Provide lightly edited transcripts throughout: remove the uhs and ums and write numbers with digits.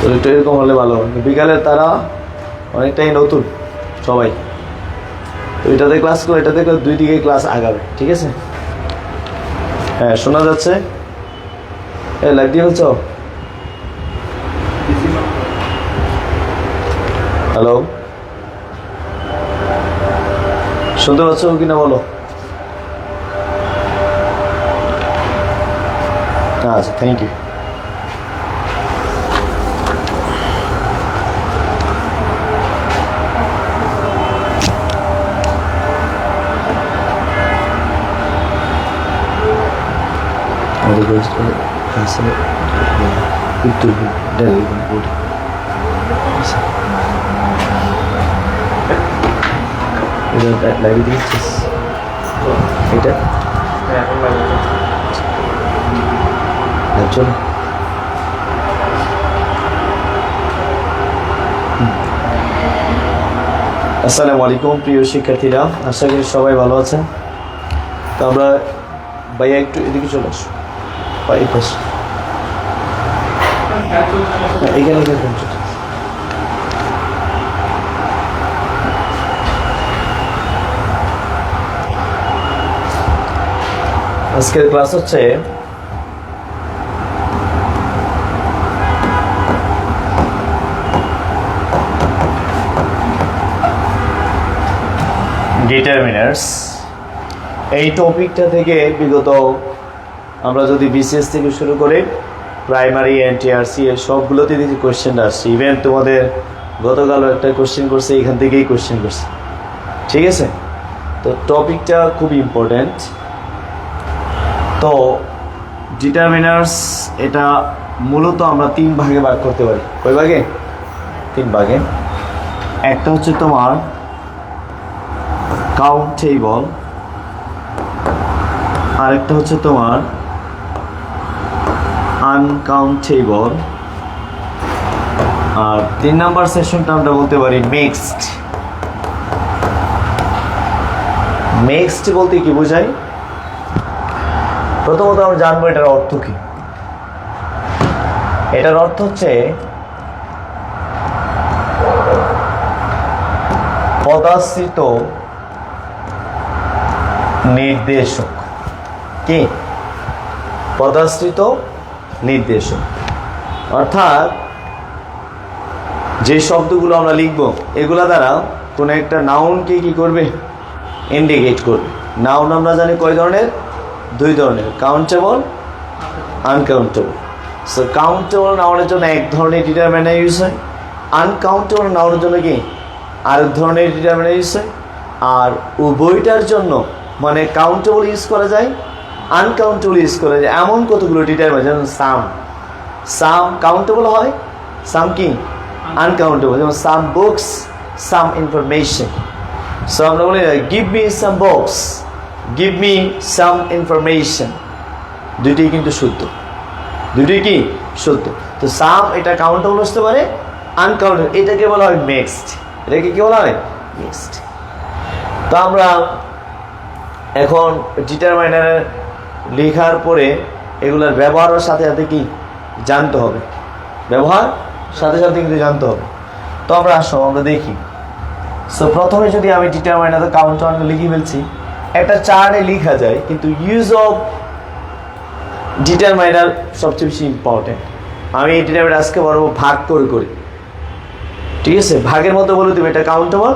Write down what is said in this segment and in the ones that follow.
তো একটু এরকম হলে ভালো হবে। বিকালের তারা অনেকটাই নতুন সবাই, তো এটাতে ক্লাস করো, এটাতে দুই দিকে ক্লাস আগাবে, ঠিক আছে? হ্যাঁ, শোনা যাচ্ছে? লাইভ দিয়ে বলছো? হ্যালো, শুনতে পাচ্ছ কিনা বলো? আচ্ছা, থ্যাংক ইউ। লাইভ দিচ্ছিস এটা? চলো, আসসালামু আলাইকুম প্রিয় শিক্ষার্থীরা, আশা করি সবাই ভালো আছেন। তো আমরা ভাইয়া একটু এদিকে চলে আসো, এই পাশে এখানে আজকের ক্লাস হচ্ছে ডিটারমিনার্স। এই টপিকটা থেকে বিগত আমরা যদি বিসিএস থেকে শুরু করে প্রাইমারি এনটিআরসি এর সবগুলোতে দেখি কোয়েশ্চেন আসছে। ইভেন তোমাদের গতকালও একটা কোয়েশ্চেন করছে, এখান থেকেই কোয়েশ্চেন করছে, ঠিক আছে? তো টপিকটা খুব ইম্পর্ট্যান্ট। তো ডিটারমিনার্স এটা মূলত আমরা তিন ভাগে ভাগ করতে পারি। কয় ভাগে? তিন ভাগে। একটা হচ্ছে তোমার কাউন্টেবল, আরেকটা হচ্ছে তোমার আনকাউন্টেবল, আর 3 নাম্বার সেশনটা আমরা বলতে পারি মিক্সড। মিক্সড বলতে কি বোঝায়? প্রথমত আমরা জানবো এটার অর্থ কি। এটার অর্থ হচ্ছে পদাশ্রিত নির্দেশক। কি? পদাশ্রিত নির্দেশক, অর্থাৎ যে শব্দগুলো আমরা লিখব এগুলা দ্বারা কোনো একটা নাউনকে কি করবে? ইন্ডিকেট করবে। নাউন আমরা জানি কয় ধরনের? দুই ধরনের, কাউন্টেবল, আনকাউন্টেবল। সো কাউন্টেবল নাউনের জন্য এক ধরনের ডিটারমিনার ইউজ হয়, আনকাউন্টেবল নাউনের জন্য কি আরেক ধরনের ডিটারমিনার ইউজ হয়। আর উভয়টার জন্য মানে কাউন্টেবল ইউজ করা যায়, আনকাউন্টেবল ইউজ করা যায় এমন কতগুলো ডিটারমিনার, যেমন সাম কাউন্টেবল হয়, সাম কি আনকাউন্টেবল। যেমন সাম বুকস, সাম ইনফরমেশন। সো আমরা বলি give me some books, give me some information, দুইটি কিন্তু শুদ্ধ, দুইটি কি শুদ্ধ। তো সাম এটা কাউন্টেবল আসতে পারে, আনকাউন্টেবল এটাকে বলা হয় মিক্সড। এটাকে কি বলা হয়? মিক্সড। তো আমরা এখন ডিটারমিনার লেখার পরে এগুলোর ব্যবহারের সাথে সাথে কি জানতে হবে, ব্যবহার সাথে সাথে কিন্তু জানতে হবে। তো আমরা আসো আমরা দেখি। সো প্রথমে যদি আমি ডিটারমিনার কাউন্টার লিখে ফেলছি, একটা চার্টে লেখা যায়, কিন্তু ইউজ অফ ডিটারমিনার সবচেয়ে বেশি ইম্পর্টেন্ট। আমি এই ডিটারমিনার আজকে বলবো ভাগ করে করি, ঠিক আছে? ভাগের মধ্যে বলে দেবো এটা কাউন্টেবল,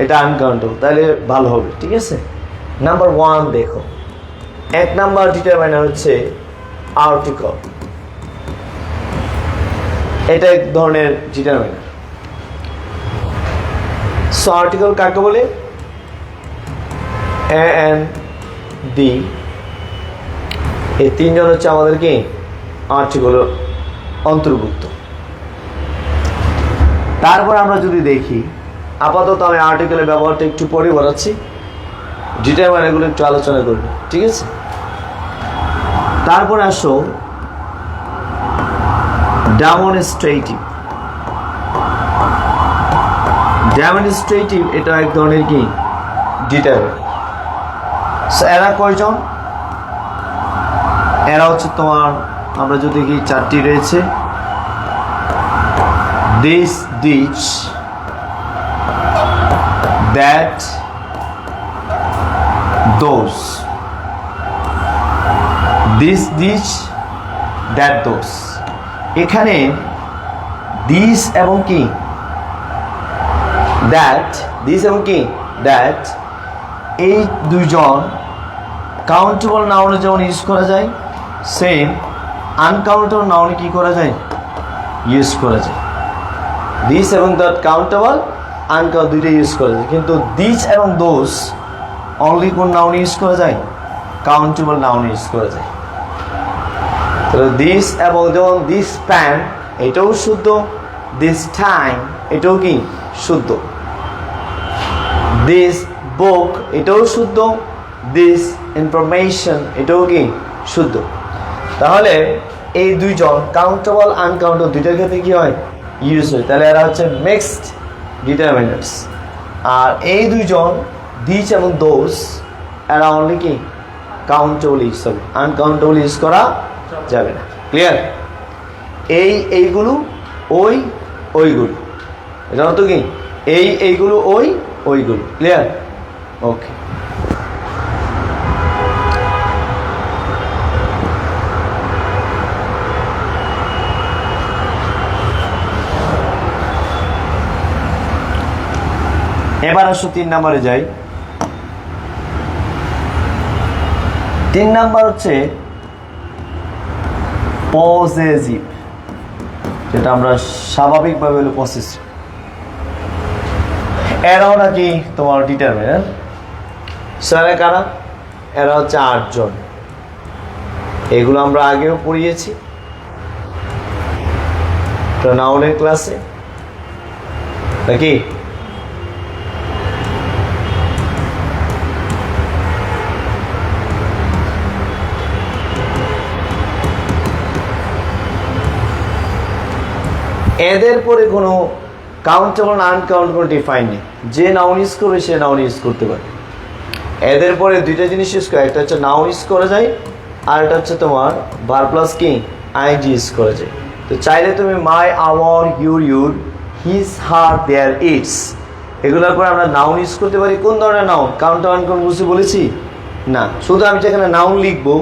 এটা আনকাউন্টেবল, তাহলে ভালো হবে, ঠিক আছে? নাম্বার 1 দেখো, 1 নাম্বার ডিটারমিনার হচ্ছে আর্টিকেল। এটা এক ধরনের ডিটারমিনার। সো আর্টিকেল কাকে বলে? এ এন ডি, এই তিনজন হচ্ছে আমাদের কি আর্টিকেল অন্তর্ভুক্ত। তারপর আমরা যদি দেখি, আপাতত আমি আর্টিকেলের ব্যবহারটা একটু পরে বলাচ্ছি, ডিটারমিনারগুলো একটু আলোচনা করবে, ঠিক আছে? তারপরে আসো ডেমনস্ট্রেটিভ। ডেমনস্ট্রেটিভ এটা এক ধরনের কি ডিটারমিনার। এরা কয়জন? এরা হচ্ছে তোমার, আমরা যদি দেখি 4টি রয়েছে, this dish, that, those. This dish, that, those. এখানে this এবং কি that, this এবং কি that, এই দুইজন কাউন্টেবল নাউনে যেমন ইউজ করা যায়, সেম আনকাউন্টেবল নাউনে কি করা যায়, ইউজ করা যায়। দিস এবং দ্যাট কাউন্টেবল, আনকাউন্ট দুইটাই ইউজ করা যায়, কিন্তু দিস এবং দোজ অনলি কোন নাউনে ইউজ করা যায়, কাউন্টেবল নাউনে ইউজ করা যায়। তাহলে দিস এবং যেমন দিস প্যান এটাও শুদ্ধ, দিস টাইম এটাও কি শুদ্ধ, দিস বুক এটাও শুদ্ধ, দিস ইনফরমেশন এটাও কি শুদ্ধ। তাহলে এই দুইজন কাউন্টেবল আনকাউন্টেবল দুইটার ক্ষেত্রে কি হয়, ইউজ হয়। তাহলে এরা হচ্ছে মিক্সড ডিটারমিনার্স। আর এই দুইজন দিস এবং দোজ এরা অনলি কি কাউন্টেবল ইউজ হবে, আনকাউন্টেবল ইউজ করা যাবে না। ক্লিয়ার? এইগুলো ওই ওইগুলো, এটা অর্থ কি এইগুলো ওইগুলো। ক্লিয়ার? ওকে। এবার আসো 3 নম্বরে যাই। 3 নাম্বার হচ্ছে পজেসিভ, যেটা আমরা স্বাভাবিকভাবে হলো পসেসিভ। এরাও নাকি তোমার ডিটারমিনার। স্যারে কারা? এরা হচ্ছে 8 জন। এগুলো আমরা আগেও পড়িয়েছি নাউনের ক্লাসে, নাকি? এদের পরে কোনো কাউন্টেবল না আনকাউন্টেবল ডিফাইন নেই, যে নাউন ইউজ করবে সে নাউন ইউজ করতে পারে। এদের পরে দুইটা জিনিস ইউজ করে, একটা হচ্ছে নাউন ইউজ করা যায়, আর এটা হচ্ছে তোমার ভার্ব প্লাস কি আইএনজি ইউজ করা যায়। তো চাইলে তুমি my, our, your, his, her, their, its এগুলোর পরে আমরা নাউন ইউজ করতে পারি। কোন ধরনের নাউন? কাউন্টেবল আনকাউন্টেবল বুঝতে বলেছি না, শুধু আমি যেখানে নাউন লিখবো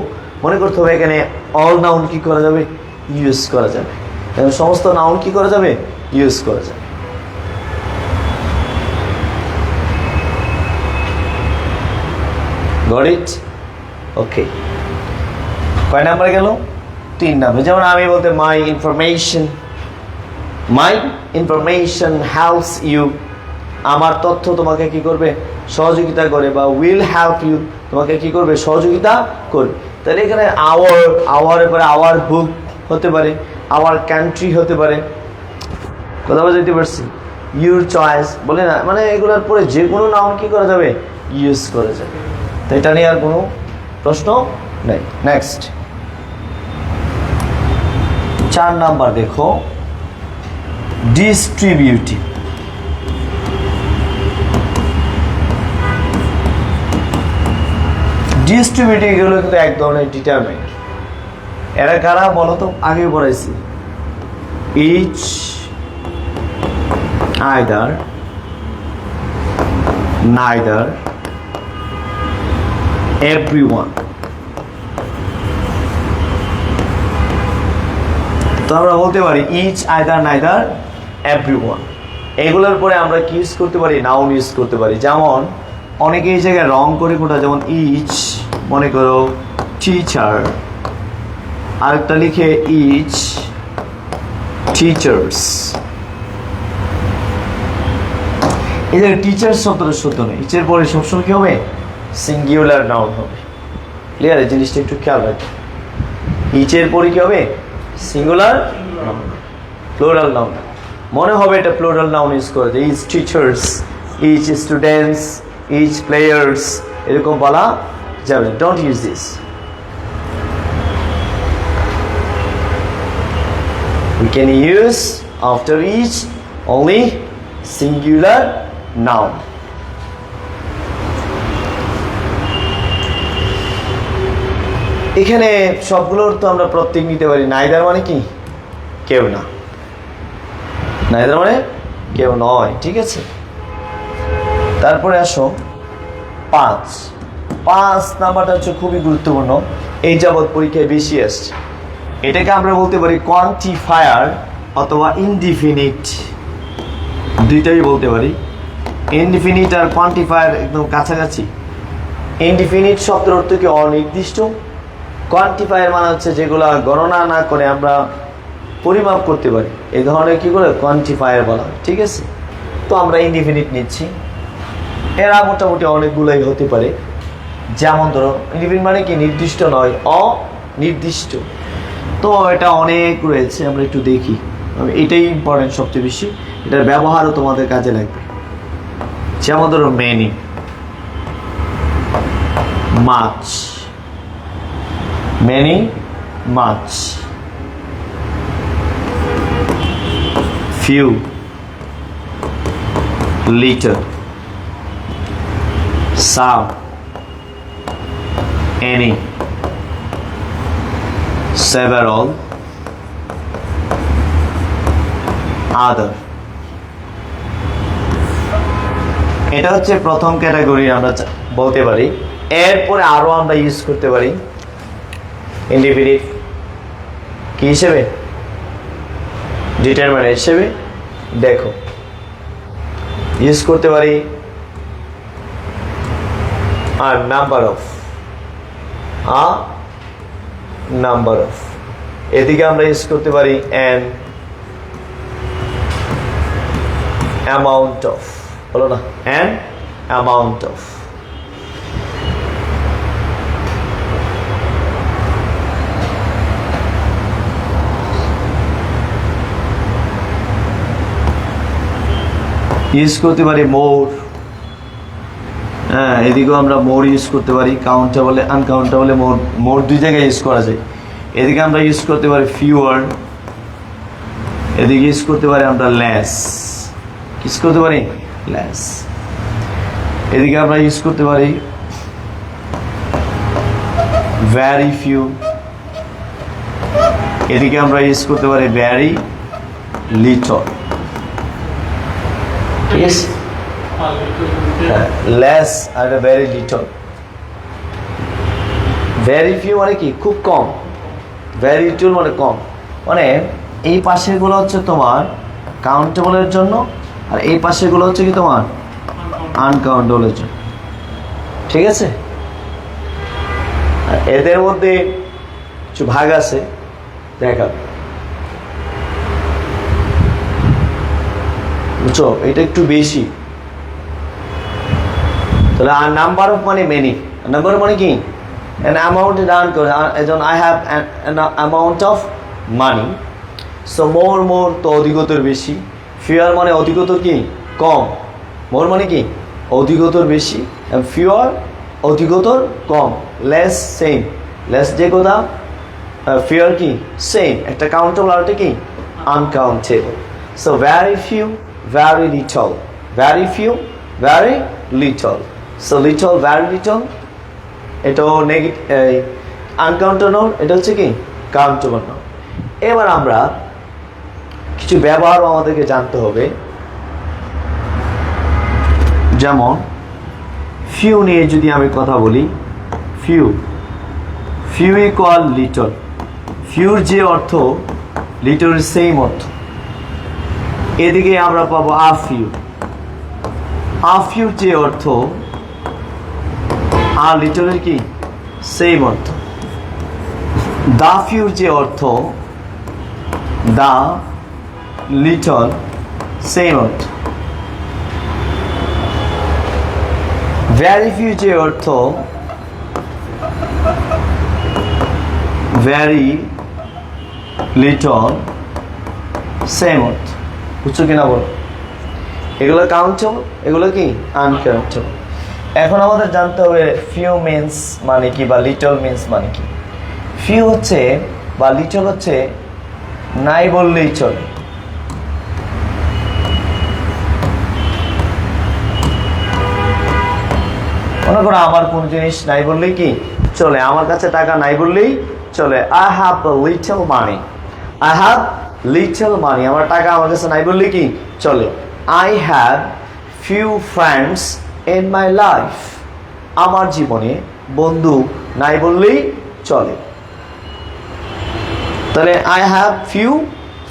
মনে করতে হবে এখানে অল নাউন কি করা যাবে, ইউজ করা যাবে। সমস্ত নাউন কি করা যাবে, ইউজ করা যাবে। Got it? ওকে। কয় নাম্বার গেল? 3 নাম্বার। যেমন আমি বলতে মাই ইনফরমেশন হেল্পস ইউ, আমার তথ্য তোমাকে কি করবে, সহযোগিতা করে, বা উইল হেল্প ইউ তোমাকে কি করবে, সহযোগিতা করবে। তাহলে এখানে আওয়ারের পরে আওয়ার বুক হতে পারে, আওয়ার কান্ট্রি হতে পারে। কথা বুঝতে পারছি? ইউর চয়েস বলে না, মানে এগুলোর পরে যে কোনো নাউন কি করা যাবে, ইউজ করা যাবে। তো এটা নিয়ে আর কোনো প্রশ্ন নেই। নেক্সট 4 নাম্বার দেখো, ডিস্ট্রিবিউটিভ। ডিস্ট্রিবিউটিভ এগুলো কিন্তু এক ধরনের ডিটারমিনার। এরা কারা বলো তো? আগে পড়াইছি। Each, either, neither, everyone. তো আমরা বলতে পারি ইচ, আইদার, নাইদার, এভরিওয়ান। এগুলোর পরে আমরা কি ইউজ করতে পারি, নাউন ইউজ করতে পারি। যেমন অনেকে এই জায়গায় রং করে কোনটা, যেমন ইচ মনে করো টিচার, আরেকটা লিখে ইচ টিচার্স। এই যে টিচার্স শব্দটা শুদ্ধ নয়, ইচের পরে সবসময় কি হবে, সিঙ্গুলার নাউন হবে। ক্লিয়ার? এই জিনিসটা একটু খেয়াল রাখবে। ইচের পরে কি হবে, সিঙ্গুলার নাউন, প্লুরাল নাউন। মনে হবে এটা প্লুরাল নাউন ইউজ করে, each teachers, each students, each players, এরকম বলা যাবে। Don't use this. We can use after each only singular noun. এখানে সবগুলোর তো আমরা প্রত্যেক নিতে পারি। নাইদার মানে কি, কেউ না। নাইদার মানে কেউ নয়, ঠিক আছে। তারপরে আসো 5 নাম্বারটা হচ্ছে খুবই গুরুত্বপূর্ণ, এই যাবৎ পরীক্ষায় বেশি আসছে। এটাকে আমরা বলতে পারি কোয়ান্টিফায়ার অথবা ইনডিফিনিট, দুইটাই বলতে পারি। ইনডিফিনিট আর কোয়ান্টিফায়ার একদম কাছাকাছি। ইনডিফিনিট শব্দের অর্থ কি অনির্দিষ্ট, কোয়ান্টিফায়ার মানে হচ্ছে যেগুলো গণনা না করে আমরা পরিমাপ করতে পারি, এই ধরনের কি করে কোয়ান্টিফায়ার বলা হয়, ঠিক আছে। তো আমরা ইনডিফিনিট নিচ্ছি, এরা মোটামুটি অনেকগুলোই হতে পারে। যেমন ধরো ইনডিফিনিট মানে কি নির্দিষ্ট নয়, অনির্দিষ্ট। তো এটা অনেক রয়েছে, আমরা একটু দেখি। এটাই ইম্পর্টেন্ট সবচেয়ে বেশি, এটার ব্যবহারও তোমাদের কাজে লাগবে। যেমন ধরো মেনি, মাছ, মেনি মাছ, few, little, some, any, several, other. এটা হচ্ছে প্রথম ক্যাটাগরি আমরা বলতে পারি। এরপরে আরো আমরা ইউজ করতে পারি ইনডিফিনিট কি হিসেবে, ডিটারমিনেন্ট হিসেবে। দেখো ইউজ করতে পারি আর নাম্বার অফ, এদিকে আমরা ইউজ করতে পারি অ্যান অ্যামাউন্ট অফ, বলো না, অ্যান অ্যামাউন্ট অফ। ইউজ করতে পারি মোর, হ্যাঁ এদিকেও আমরা মোর ইউজ করতে পারি। কাউন্টেবল আনকাউন্টেবল মোর দুই জায়গায় ইউজ করা যায়। এদিকে আমরা ইউজ করতে পারি ফিউয়ার, এদিকে ইউজ করতে পারি আমরা লেস, ইউজ করতে পারি লেস। এদিকে আমরা ইউজ করতে পারি ভ্যারি ফিউ, এদিকে আমরা ইউজ করতে পারি ভ্যারি লিটল, ঠিক আছে। লেস আর ভ্যারি লিটল। ভ্যারি ফিউ মানে কি খুব কম, ভ্যারি লিটল মানে কম। মানে এই পাশেগুলো হচ্ছে তোমার কাউন্টেবলের জন্য, আর এই পাশেগুলো হচ্ছে কি তোমার আনকাউন্টেবলের জন্য, ঠিক আছে। এদের মধ্যে কিছু ভাগ আছে, দেখা বুঝছো, এটা একটু বেশি। তাহলে আর নাম্বার অফ মানে মেনি, নাম্বার মানে কি an amount দান করে, এজন I have an amount of money, so more তো অধিকতর বেশি, fewer মানে অধিকতর কি কম, more মানে কি অধিকতর বেশি, and fewer অধিকতর কম, less same, less যে কথা, fewer কি same, একটা কাউন্টেবল আর একটা কি uncountable. So very few, very little, very few, very little. So little, very little, এটাও নেগেটিভ, আনকাউন্টেবল, এটা হচ্ছে কি কাউন্টেবল। এবার আমরা কিছু ব্যবহারও আমাদেরকে জানতে হবে। যেমন ফিউ নিয়ে যদি আমি কথা বলি, ফিউ ইকুয়াল লিটল, ফিউর যে অর্থ লিটলের সেম অর্থ। এদিকে আমরা পাবো আফিউর যে অর্থ আর লিটলের কি সেম অর্থ। দা ফিউর যে অর্থ দা লিটল সেম অর্থ। ভ্যারি ফিউ যে অর্থ ভ্যারি লিটল সেম অর্থ। বুঝছো কিনা বলো? এগুলো কাউন্টেবল, এগুলো কি আনকাউন্টেবল। এখন আমাদের জানতে হবে ফিউ মিন্স মানে কি বা লিটল মিন্স মানে কি। ফিউ হচ্ছে বা লিটল হচ্ছে নাই বললেই চলে। মনে করো আমার কোন জিনিস নাই বললেই কি চলে, আমার কাছে টাকা নাই বললেই চলে। I have a little money, I have little money, আমার টাকা আমার কাছে নাই বললে কি চলে। I have few friends in my life, আমার জীবনে বন্ধু নাই বললেই চলে। তাহলে আই হ্যাভ ফিউ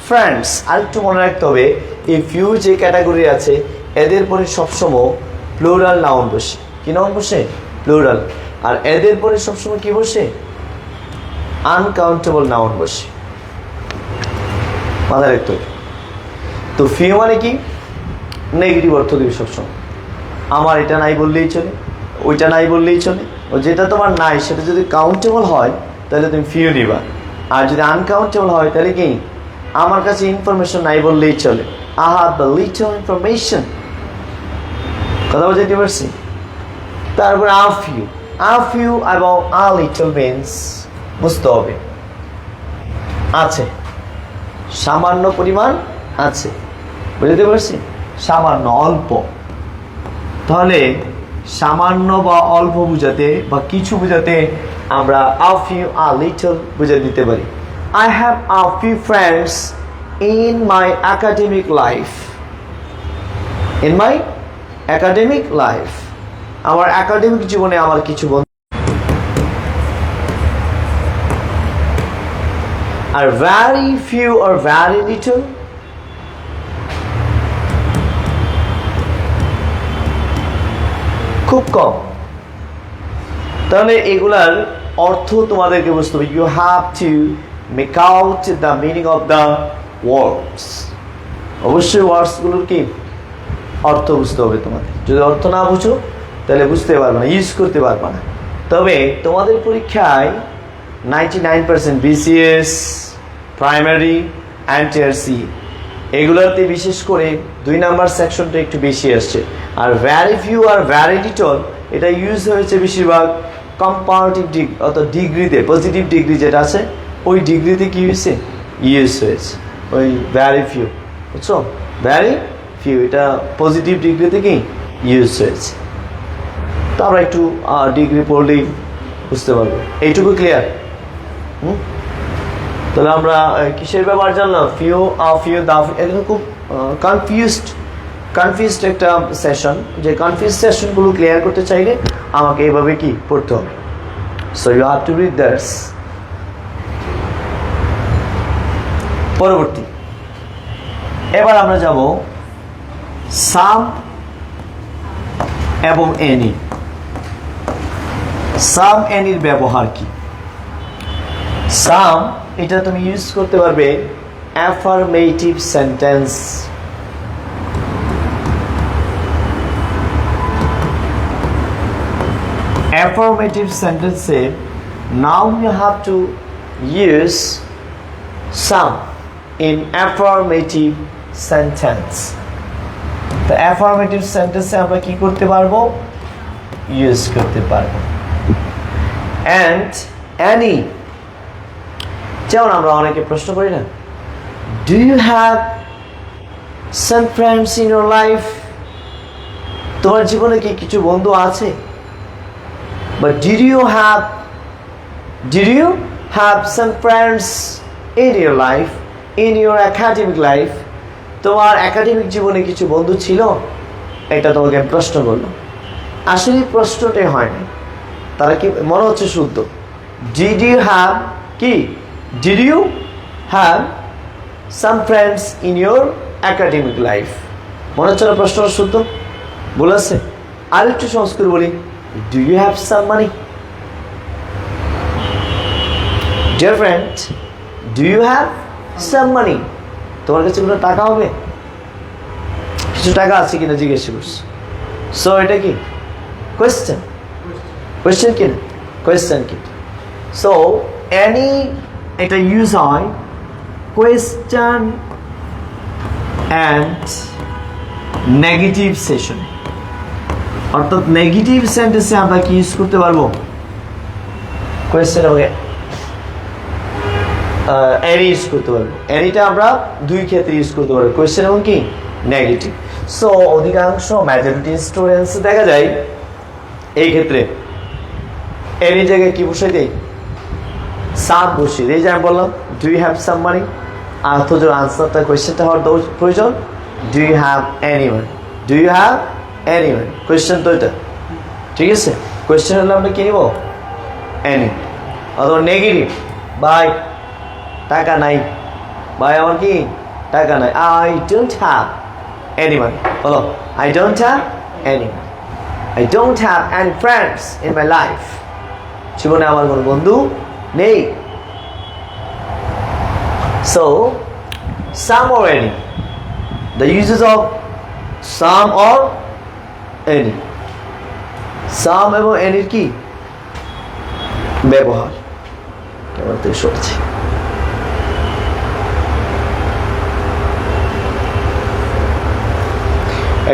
ফ্রেন্ডস, আর একটু মনে রাখতে হবে এই ফিউ যে ক্যাটাগরি আছে এদের পরে সবসময় প্লুরাল নাউন বসে। কি নাউন বসে? প্লুরাল। আর এদের পরে সবসময় কি বসে? আনকাউন্টেবল নাউন বসে, মাথায় রাখতে হবে। তো ফিউ মানে কি? নেগেটিভ অর্থ দিবে সবসময়। আমার এটা নাই বললেই চলে, ওইটা নাই বললেই চলে। ও যেটা তোমার নাই সেটা যদি কাউন্টেবল হয় তাহলে তুমি ফিউ দিবা, আর যদি আনকাউন্টেবল হয় তাহলে কি আমার কাছে ইনফরমেশন নাই বললেই চলে। I have the little information, কথা বুঝতে পারছি? তারপরে আ ফিউ, আ ফিউ এবং আ লিটল মিন্স বুঝতে হবে আছে, সামান্য পরিমাণ আছে, বুঝতে পারছি? সামান্য, অল্প। তাহলে সামান্য বা অল্প বুঝাতে বা কিছু বুঝাতে আমরা আ ফিউ আ লিটল বুঝে দিতে পারি। I have a few friends in my academic life, in my academic life, আমার একাডেমিক জীবনে আমার কিছু বন্ধু। আর ভ্যারি ফিউ আর ভ্যারি লিটল, খুব কম। তাহলে এগুলার অর্থ তোমাদেরকে বুঝতে হবে। You have to make out the meaning of the words. অবশ্যই ওয়ার্ডসগুলোর কি অর্থ বুঝতে হবে তোমাদের। যদি অর্থ না বুঝো তাহলে বুঝতে পারবে না, ইউজ করতে পারবে না। তবে তোমাদের পরীক্ষায় 99% বিসিএস, প্রাইমারি অ্যান্ড টিআরসি এগুলোতে বিশেষ করে 2 নাম্বার সেকশনটা একটু বেশি আসছে। আর ভ্যারি ফিউ আর ভ্যারি লিটল এটা ইউজ হয়েছে বেশিরভাগ কম্পারেটিভ ডিগ্রি, অর্থাৎ ডিগ্রিতে, পজিটিভ ডিগ্রি যেটা আছে ওই ডিগ্রিতে কি হয়েছে, ইউজ হয়েছে ওই ভ্যারি ফিউ, বুঝছো? ভ্যারি ফিউ এটা পজিটিভ ডিগ্রিতে কি ইউজ হয়েছে। তো আমরা একটু ডিগ্রি পড়লেই বুঝতে পারবো। এইটুকু ক্লিয়ার? তাহলে আমরা কিসের ব্যাপার জানলাম? ফিউ, ফিউ, দা। এখানে খুব কনফিউজড একটা সেশন, যে কনফিউজ সেশনগুলো ক্লিয়ার করতে চাইলে আমাকে এইভাবে কি পড়তে হবে। So you have to read that's. পরবর্তী, এবার আমরা যাব সাম এবং এনি। সাম এনির ব্যবহার কি? সাম এটা তুমি ইউজ করতে পারবে অ্যাফার্মেটিভ সেন্টেন্স, অ্যাফার্মেটিভ সেন্টেন্সে now you have to use some in affirmative sentence. তো অ্যাফার্মেটিভ সেন্টেন্সে আমরা কি করতে পারবো? ইউজ করতে পারবো। অ্যান্ড অ্যানি, যেমন আমরা অনেকে প্রশ্ন করি না, do you have some friends in your life? তোমার জীবনে কি কিছু বন্ধু আছে? But did you have some friends in your life, in your academic life? তোমার একাডেমিক জীবনে কিছু বন্ধু ছিল? এটা তোমাকে প্রশ্ন করলো। আসলে প্রশ্নটাই হয় না, তারা কি মনে হচ্ছে শুদ্ধ। ডিড ইউ হ্যাভ কি, did you have some friends in your academic life? মনে হচ্ছে না প্রশ্নটা শুদ্ধ? বলেছে আর একটু সহজ করে বলি, do you have some money? Dear friend, do you have some money? তোমার কাছে কোনো টাকা হবে? কিছু টাকা আছে কিনা জিজ্ঞেস করছে। সো এটা কি কোয়েশ্চেন? কোয়েশ্চেন কি না? কোয়েশ্চেন কি? সো এনি এটা ইউজ হয় কোয়েশ্চেন অ্যান্ড নেগেটিভ সেশন, অর্থাৎ নেগেটিভ সেন্টেন্সে আমরা কি ইউজ করতে পারবো? কোয়েশ্চেন এবং এনি ইউজ করতে পারবো। এনিটা আমরা দুই ক্ষেত্রে ইউজ করতে পারবো, কোয়েশ্চেন এবং কি নেগেটিভ। সো অধিকাংশ মেজরিটি স্টুডেন্টস দেখা যায় এই ক্ষেত্রে এনি জায়গায় কি বসাই দেয়? সাম বসিয়ে দেয়। এই যে আমি বললাম do you have some money, অথচ আনসারটা কোয়েশ্চেনটা হওয়ার প্রয়োজন do you have anyone, do you have anyone, question তো এটা, ঠিক আছে? কোয়েশ্চেন হলে আমরা কি নিব এনি, অথবা নেগেটিভ ভাই টাকা নাই, ভাই আমার কি টাকা নাই, আই ডোন্ট হ্যাভ এনিওয়ান, বলো I don't have anyone, I don't have any friends in my life, জীবনে আমার কোনো বন্ধু নেই। So some or any, the uses of some or any, some এবং any কি ব্যবহার কেমন থেকে সরছে।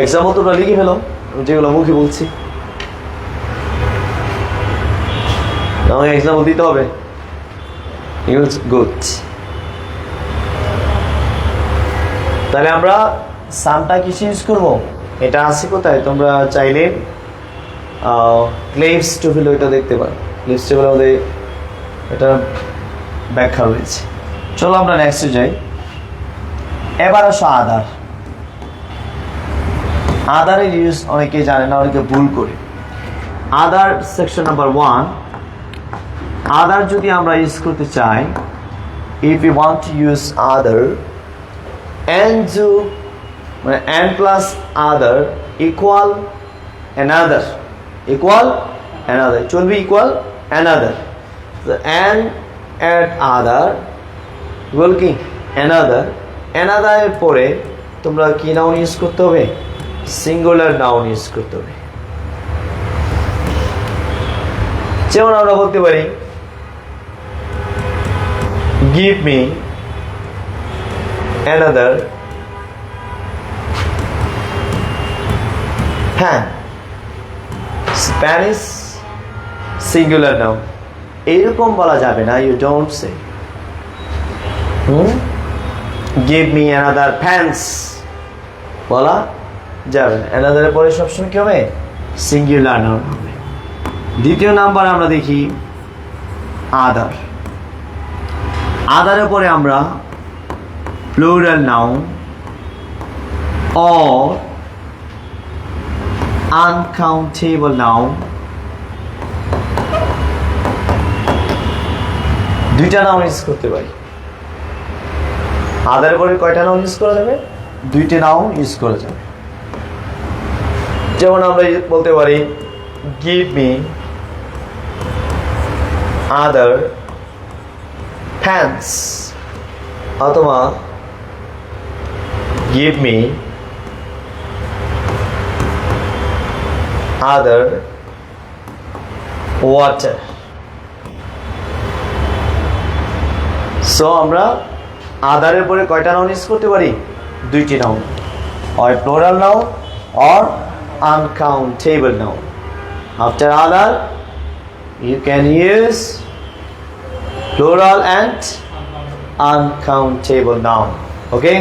এক্সাম্পল তোমরা লিখে ফেলো যেগুলো মুখে বলছি, আমাকে এক্সাম্পল দিতে হবে। Use good. তাহলে আমরা সামটা কিসে ইউজ করবো, এটা আছে কোথায়, তোমরা চাইলে ক্লেভস টেবিল এটা দেখতে পারো, ক্লেভস টেবিলের মধ্যে এটা ব্যাখ্যা রয়েছে। চলো আমরা নেক্সটে যাই। এবার আসো আদার। আদারের ইউজ অনেকে জানে না, অনেকে ভুল করে। আদার সেকশন নাম্বার 1, আদার যদি আমরা ইউজ করতে চাই, if you want to use other and to মানে and plus other equal another, equal another, it will be equal another, so and add other equal কি another, another এর পরে তোমরা কি নাউন ইউজ করতে হবে, সিঙ্গুলার নাউন ইউজ করতে হবে। যেমন আমরা বলতে পারি give me another pen, Spanish singular noun, এরকম বলা যাবে না, you don't say give me another pants বলা যাবে না, another এর পরে সবসময় কি হবে, সিঙ্গুলার নাউন হবে। দ্বিতীয় নাম্বার আমরা দেখি আদার। আদারের পরে আমরা plural noun or uncountable noun, দুইটা নাউন ইউজ করতে পারি। আদারের পরে কয়টা নাউন ইউজ করা যাবে, দুইটা নাউন ইউজ করা যাবে। যেমন আমরা বলতে পারি give me other pants, অথবা give me other water. So আমরা আদারের পরে কয়টা নাউন ইউজ করতে পারি, দুইটি নাউন, হয় plural noun or uncountable noun. After other you can use plural and uncountable noun. Okay,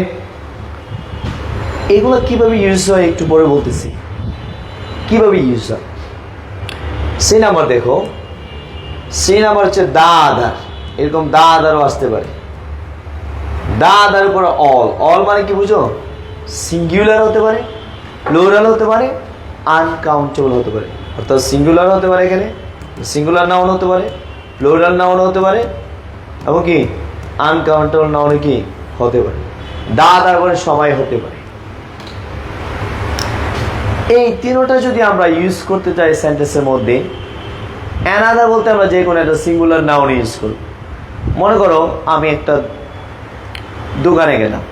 এগুলো কিভাবে ইউজ হয় একটু পরে বলতেছি, কিভাবে ইউজ হয়। সি নাম্বার দেখো, সি নাম্বার হচ্ছে দা আদার, এরকম দা আদারও আসতে পারে। দা আদার উপর অল, অল মানে কি বুঝো, সিঙ্গুলার হতে পারে, প্লুরাল হতে পারে, আনকাউন্টেবল হতে পারে। অর্থাৎ সিঙ্গুলার হতে পারে, এখানে সিঙ্গুলার নাউন হতে পারে, প্লুরাল নাউন হতে পারে, এবং কি আনকাউন্টেবল নাউন কি হতে পারে। দা আদার করে সবাই হতে পারে। এই তিনটা যদি আমরা ইউজ করতে চাই সেন্টেন্সের মধ্যে, অ্যানাদার বলতে আমরা যে কোনো একটা সিঙ্গুলার নাউন ইউজ করব। মনে করো আমি একটা দোকানে গেলাম,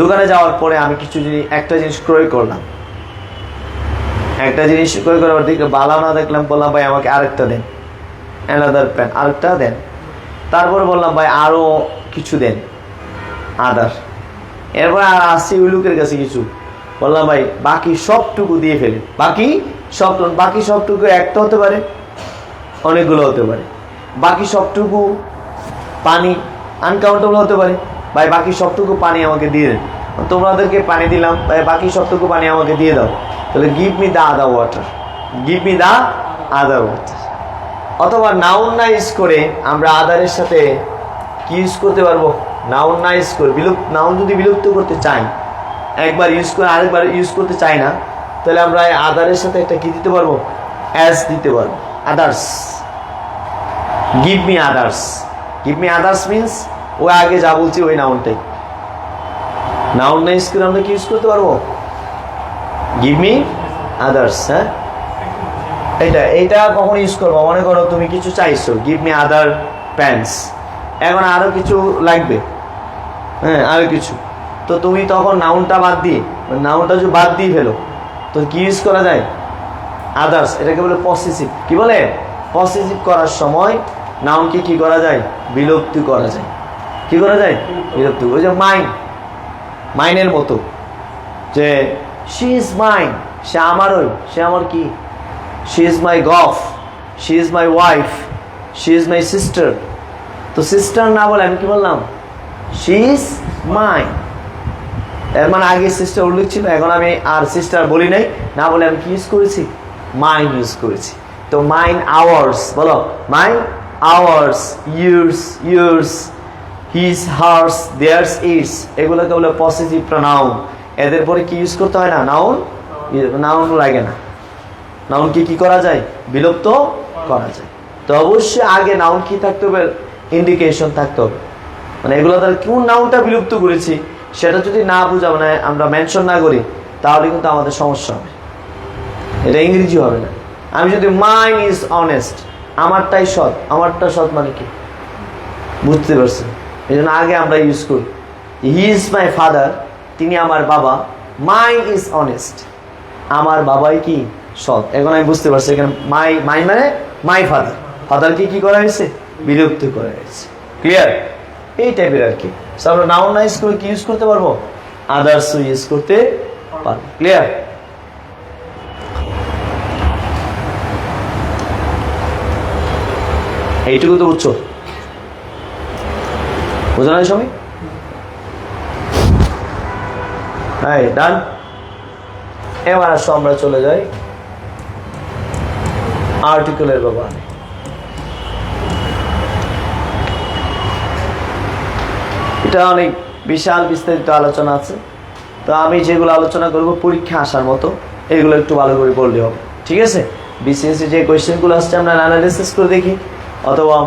দোকানে যাওয়ার পরে আমি কিছু জিনিস, একটা জিনিস ক্রয় করলাম, একটা জিনিস ক্রয় করার দিকে ভালো না দেখলাম, বললাম ভাই আমাকে আরেকটা দেন, অ্যানাদার পেন, আরেকটা দেন। তারপরে বললাম ভাই আরও কিছু দেন, আদার। এরপরে আর আসছি ওই লোকের কাছে কিছু, বললাম ভাই বাকি সবটুকু দিয়ে ফেলে, বাকি সবটুকু একটা হতে পারে, অনেকগুলো হতে পারে। বাকি সবটুকু পানি, আনকাউন্টেবল হতে পারে, ভাই বাকি সবটুকু পানি আমাকে দিয়ে দেন। তোমাদেরকে পানি দিলাম, ভাই বাকি সবটুকু পানি আমাকে দিয়ে দাও। তাহলে give me the other water, give me the other water. অথবা নাউন না ইউজ করে আমরা আদারের সাথে কি ইউজ করতে পারবো, নাউন না ইউজ করে নাউন যদি বিলুপ্ত করতে চাই, একবার ইউজ করে আরেকবার ইউজ করতে চাই না, তাহলে আমরা আদারের সাথে একটা কি দিতে পারবো? অ্যাজ দিতে পারবো। Others, give me others. Give me others means ওই আগে যা বলছি ওই নাউনটাই। নাউন না ইউজ করে আমরা কি ইউজ করতে পারবো? Give me others. হ্যাঁ, এইটা কখন ইউজ করবো? মনে করো তুমি কিছু চাইছো, গিভ মি আদার প্যান্টস, এখন আরো কিছু লাগবে, হ্যাঁ আরো কিছু, তো তুমি তখন নাউনটা বাদ দিয়ে, নাউনটা যদি বাদ দিয়ে ফেলো, তো কি ইউজ করা যায়? আদার্স। এটাকে বলে পসেসিভ। কি বলে? পসেসিভ করার সময় নাউনকে কি করা যায়? বিলুপ্তি করা যায়। কি করা যায়? বিলুপ্তি। ওই যে মাইনের মতো, যে শি ইজ মাইন, সে আমারই, সে আমার কি? She is my GF, she is my wife, she is my sister. তো সিস্টার না বলে আমি কি বললাম? She is mine. এর মানে আগে সিস্টার উল্লেখ ছিল, এখন আমি আর সিস্টার বলি নাই, না বলে আমি কি ইউজ করেছি? মাইন ইউজ করেছি। তো মাইন আওয়ার্স, বলো mine ours, yours yours, his hers, theirs its, এগুলোকে বলে পসেসিভ প্রনাউন। এদের পরে কি ইউজ করতে হয় না? নাউন লাগে না। নাউনকে কি করা যায়? বিলুপ্ত করা যায়। তো অবশ্যই আগে নাউন কি থাকতে হবে? ইন্ডিকেশন থাকতে হবে। মানে এগুলো দ্বারা কোন নাউনটা বিলুপ্ত করেছি সেটা যদি না বুঝা, মানে আমরা মেনশন না করি, তাহলে কিন্তু আমাদের সমস্যা হবে, এটা ইংরেজি হবে না। আমি যদি মাইন ইজ অনেস্ট, আমারটাই সৎ, আমারটা সৎ মানে কি? বুঝতে পারছেন? এই জন্য আগে আমরা ইউজ করি হি ইজ মাই ফাদার, তিনি আমার বাবা। মাইন ইজ অনেস্ট, আমার বাবাই কি? সৎ। এখন আমি বুঝতে পারছি এখানে মাই মানে মাই ফাদার, ফাদারকে কি করা হয়েছে? বিলুপ্ত করা হয়েছে। ক্লিয়ার? এই টাইপের আর কি। আমরা নাউন না ইউজ করে কি ইউজ করতে পারবো? আদার্স ইউজ করতে পারবো। ক্লিয়ার? এইটুকু তো বুঝছো? বুঝো না সবাই? হ্যাঁ, ডান। এবার আসো আমরা চলে যাই আর্টিকেলের ব্যাপারে। এটা অনেক বিশাল বিস্তারিত আলোচনা আছে, তো আমি যেগুলো আলোচনা করব পরীক্ষা আসার মতো, এগুলো একটু ভালো করে বললে হবে। ঠিক আছে? বিসিএসসি যে কোয়েশ্চেনগুলো আসছে আমরা অ্যানালিসিস করে দেখি, অথবা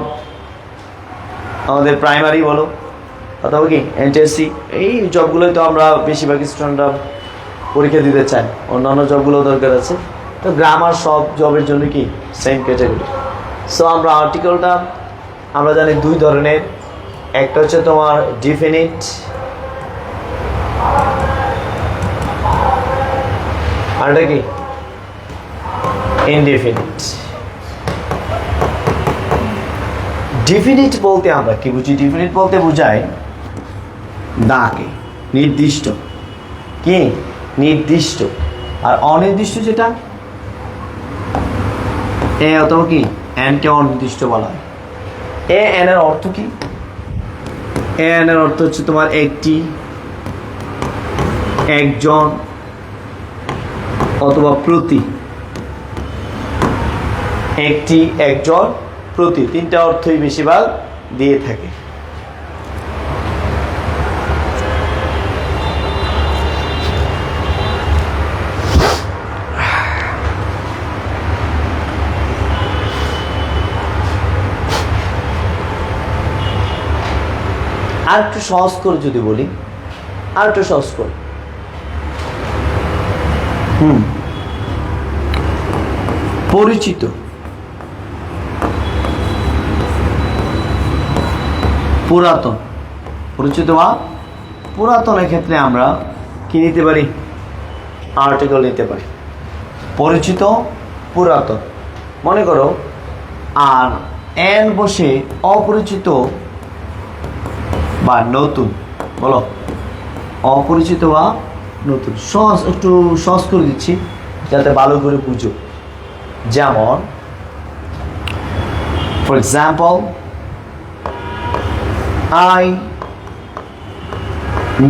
আমাদের প্রাইমারি বলো অথবা কি এনটিএসসি, এই জবগুলোই তো আমরা বেশিরভাগ স্টুডেন্টরা পরীক্ষা দিতে চাই। অন্যান্য জবগুলো দরকার আছে, তো গ্রামার সব জবের জন্য কি সেম ক্যাটাগরি। সো আমরা আর্টিকেলটা আমরা জানি দুই ধরনের, একটা হচ্ছে তোমার ডিফিনিট, আর এটা কি ইনডিফিনিট। ডিফিনিট বলতে আমরা কি বুঝি? ডিফিনিট বলতে বোঝায় দাকে, নির্দিষ্ট, কি নির্দিষ্ট। আর অনির্দিষ্ট যেটা এ অথবা কি এনকে অনির্দিষ্ট বলা হয়। এ এন এর অর্থ কি? এ এন এর অর্থ হচ্ছে তোমার একটি, একজন অথবা প্রতি। একটি, একজন, প্রতি, তিনটা অর্থই বেশিরভাগ দিয়ে থাকে। আর একটু সহজ করে যদি বলি, আর একটু সহজ করে, পরিচিত, পুরাতন, পরিচিত বা পুরাতনের ক্ষেত্রে আমরা কি নিতে পারি? আর্টিকেল নিতে পারি। পরিচিত, পুরাতন। মনে করো আর এন বসে অপরিচিত বা নতুন, বলো অপরিচিত বা নতুন। সহজ, একটু সহজ করে দিচ্ছি যাতে ভালো করে বুঝো। যেমন for example, I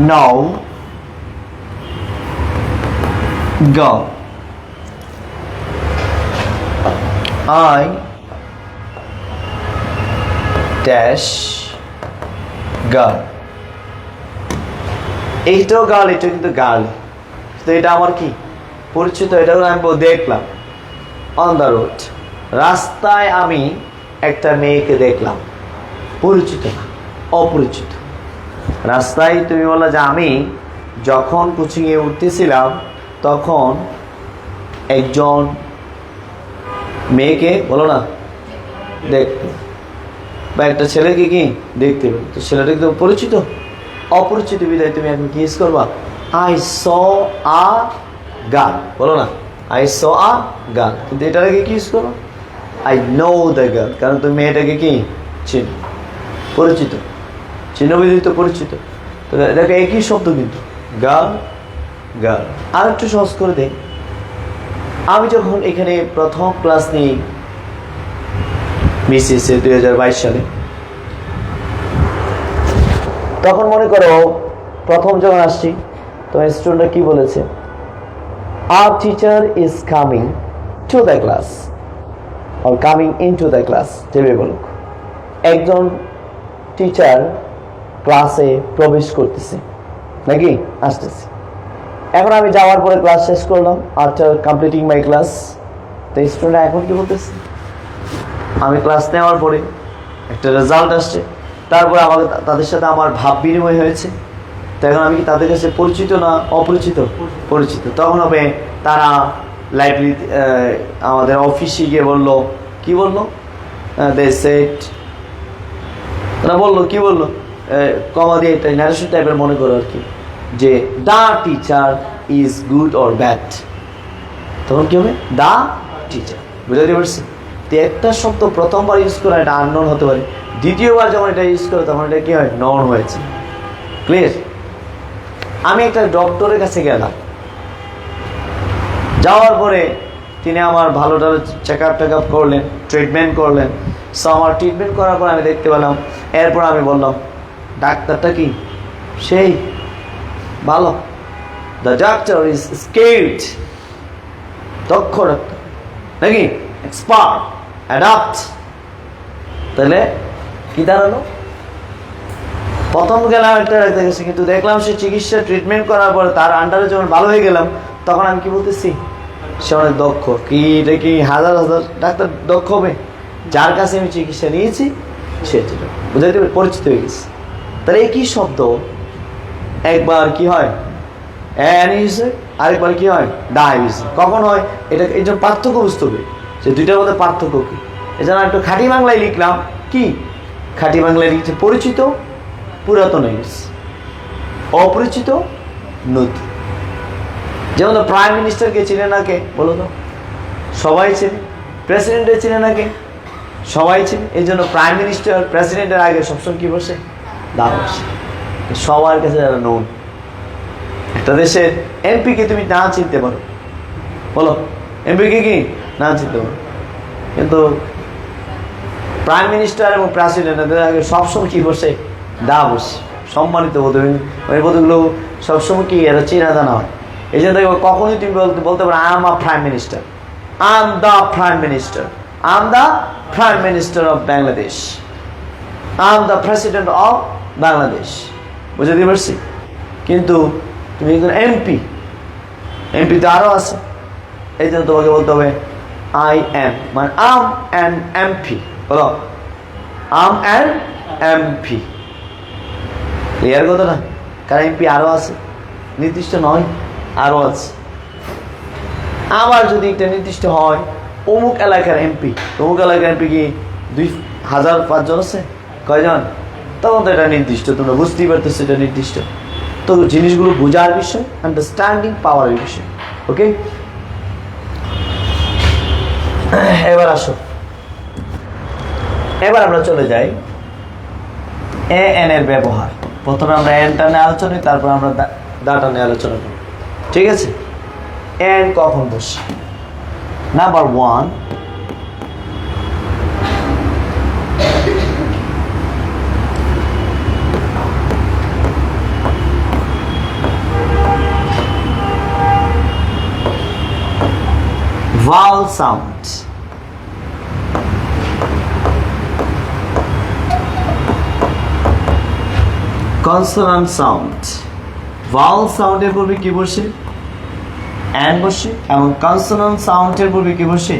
know go, I dash go, এইটাও গার্ল, এটা কিন্তু গার্ল, তো এটা আমার কি পরিচিত, এটা আমি দেখলাম অন দ্য রোড, রাস্তায় আমি একটা মেয়েকে দেখলাম, পরিচিত না, অপরিচিত। রাস্তায় তুমি বললা যে আমি যখন কোচিংয়ে উঠতেছিলাম তখন একজন মেয়েকে বলো না দেখতে, বা একটা ছেলেকে কি দেখতে পেল, তো ছেলেটা একদম পরিচিত, অপরিচিত বিদায় তুমি এখন কি ইউজ করবা? আই স আ গার্ল, বলো না আই স আ গার্ল, কিন্তু এটাকে কি ইউজ করো? আই নো দ্য গার্ল, কারণ তুমি মেয়েটাকে কি চিনো, পরিচিত, চিহ্নবিদিত পরিচিত। তো দেখো একই শব্দ কিন্তু গার্ল গার্ল। আর একটু সহজ করে দেই, আমি যখন এখানে প্রথম ক্লাস নিই বিসিএসে 2022 সালে, তখন মনে করো প্রথম যখন আসছি তখন স্টুডেন্টরা কি বলেছে? Our teacher is coming to the class or coming into the class, যেভাবে বলুক, একজন টিচার ক্লাসে প্রবেশ করতেছে নাকি আসতেছে। এখন আমি যাওয়ার পরে ক্লাস শেষ করলাম, আফটার কমপ্লিটিং মাই ক্লাস, তো স্টুডেন্ট এখন কি বলতেছে? আমি ক্লাস নেওয়ার পরে একটা রেজাল্ট আসছে, তারপরে আমাকে তাদের সাথে আমার ভাব বিনিময় হয়েছে, তো এখন আমি কি তাদের কাছে পরিচিত না অপরিচিত? পরিচিত। তখন হবে তারা লাইব্রেরি আমাদের অফিসে গিয়ে বললো, কি বললো? দে সেড, তারা বললো কি বললো, কমা দিয়ে একটা ন্যারেশন টাইপের মনে করো আর কি, যে the teacher is good or bad. তখন কি হবে? দ্য টিচার, বুঝতে পারছি? তো একটা শব্দ প্রথমবার ইউজ করা এটা আননোন হতে পারে, দ্বিতীয়বার যখন এটা ইউজ করে তখন এটা কি হয়? নন হয়েছে। ক্লিয়ার? আমি একটা ডক্টরের কাছে গেলাম, যাওয়ার পরে তিনি আমার ভালো চেক আপ করলেন, ট্রিটমেন্ট করলেন। সো আমার ট্রিটমেন্ট করার পর আমি দেখতে পেলাম, এরপর আমি বললাম ডাক্তারটা কি সেই ভালো, দ্য ডাক্তার ইজ স্কিলড, দক্ষ ডাক্তার নাকি এক্সপার্ট, অ্যাডাপ্ট। তাহলে কি দাঁড়ালো? প্রথম গেলাম একটা ডাক্তার কাছে, কিন্তু দেখলাম সে চিকিৎসা ট্রিটমেন্ট করার পরে তার আন্ডারে যখন ভালো হয়ে গেলাম, তখন আমি কি বলতেছি? সে অনেক দক্ষ। কি এটা কি হাজার হাজার ডাক্তার দক্ষ হবে? যার কাছে আমি চিকিৎসা নিয়েছি সে বুঝাইতে পরিচিত হয়ে গেছে। তাহলে একই শব্দ একবার কি হয় অ্যান ইউজ, আরেকবার কি হয় দা ইউজ। কখন হয় এটা? এই জন্য পার্থক্য বুঝতে হবে যে দুইটার মধ্যে পার্থক্য কি। এই জন্য একটু খাঁটি বাংলায় লিখলাম, কি খাঁটি বাংলায় লিখছে? পরিচিত পুরাতন ইউজ, অপরিচিত নতুন। যেমন প্রাইম মিনিস্টারকে চিনে না কে? বলো তো, সবাই চেনে। প্রেসিডেন্টের চিনে না কে? সবাই চেনে। এই জন্য প্রাইম মিনিস্টার প্রেসিডেন্টের আগে সবসময় কি বসে? দা বসে। সবার কাছে যারা নোন। একটা দেশের এমপিকে তুমি না চিনতে পারো, বলো এমপিকে কি না চিনতে পারো, কিন্তু প্রাইম মিনিস্টার এবং প্রেসিডেন্টের আগে সবসময় কি বসে? দা বসে। সম্মানিত পদবী, ওই পদগুলো সবসময় কি এরা চেনা জানা হয়। এই জন্য কখনোই তুমি বলতে পারো I am a prime minister, I am the prime minister, I am the prime minister of Bangladesh, I am the president of Bangladesh. বুঝতে পারছি? কিন্তু তুমি একজন এমপি, এমপি তো আরও আছে, এই জন্য তোমাকে বলতে হবে আই এম, মানে আম অ্যান এমপি। বলো আম অ্যান এমপি। ক্লিয়ার কথা না? কারণ এমপি আরও আছে, নির্দিষ্ট নয়, আরও আছে। আবার যদি একটা নির্দিষ্ট হয় অমুক এলাকার এমপি, অমুক এলাকার এমপি কি 2005 আছে, কয়জন? তখন তো এটা নির্দিষ্ট, তোমরা বুঝতেই পারতেছো এটা নির্দিষ্ট। তো জিনিসগুলো বোঝার বিষয়, আন্ডারস্ট্যান্ডিং পাওয়ারের বিষয়। ওকে, এবার আসো, এবার আমরা চলে যাই এ এন এর ব্যবহার। প্রথমে আমরা এনটা নিয়ে আলোচনা, তারপর আমরা দাটা নিয়ে আলোচনা করি, ঠিক আছে? এন কখন বসে? Number 1, vowel sound. Consonant sound. Bhawal সাউন্ডের পূর্বে কি বসে? অ্যান বসে, এবং কনসোনেন্ট সাউন্ডের পূর্বে কি বসে?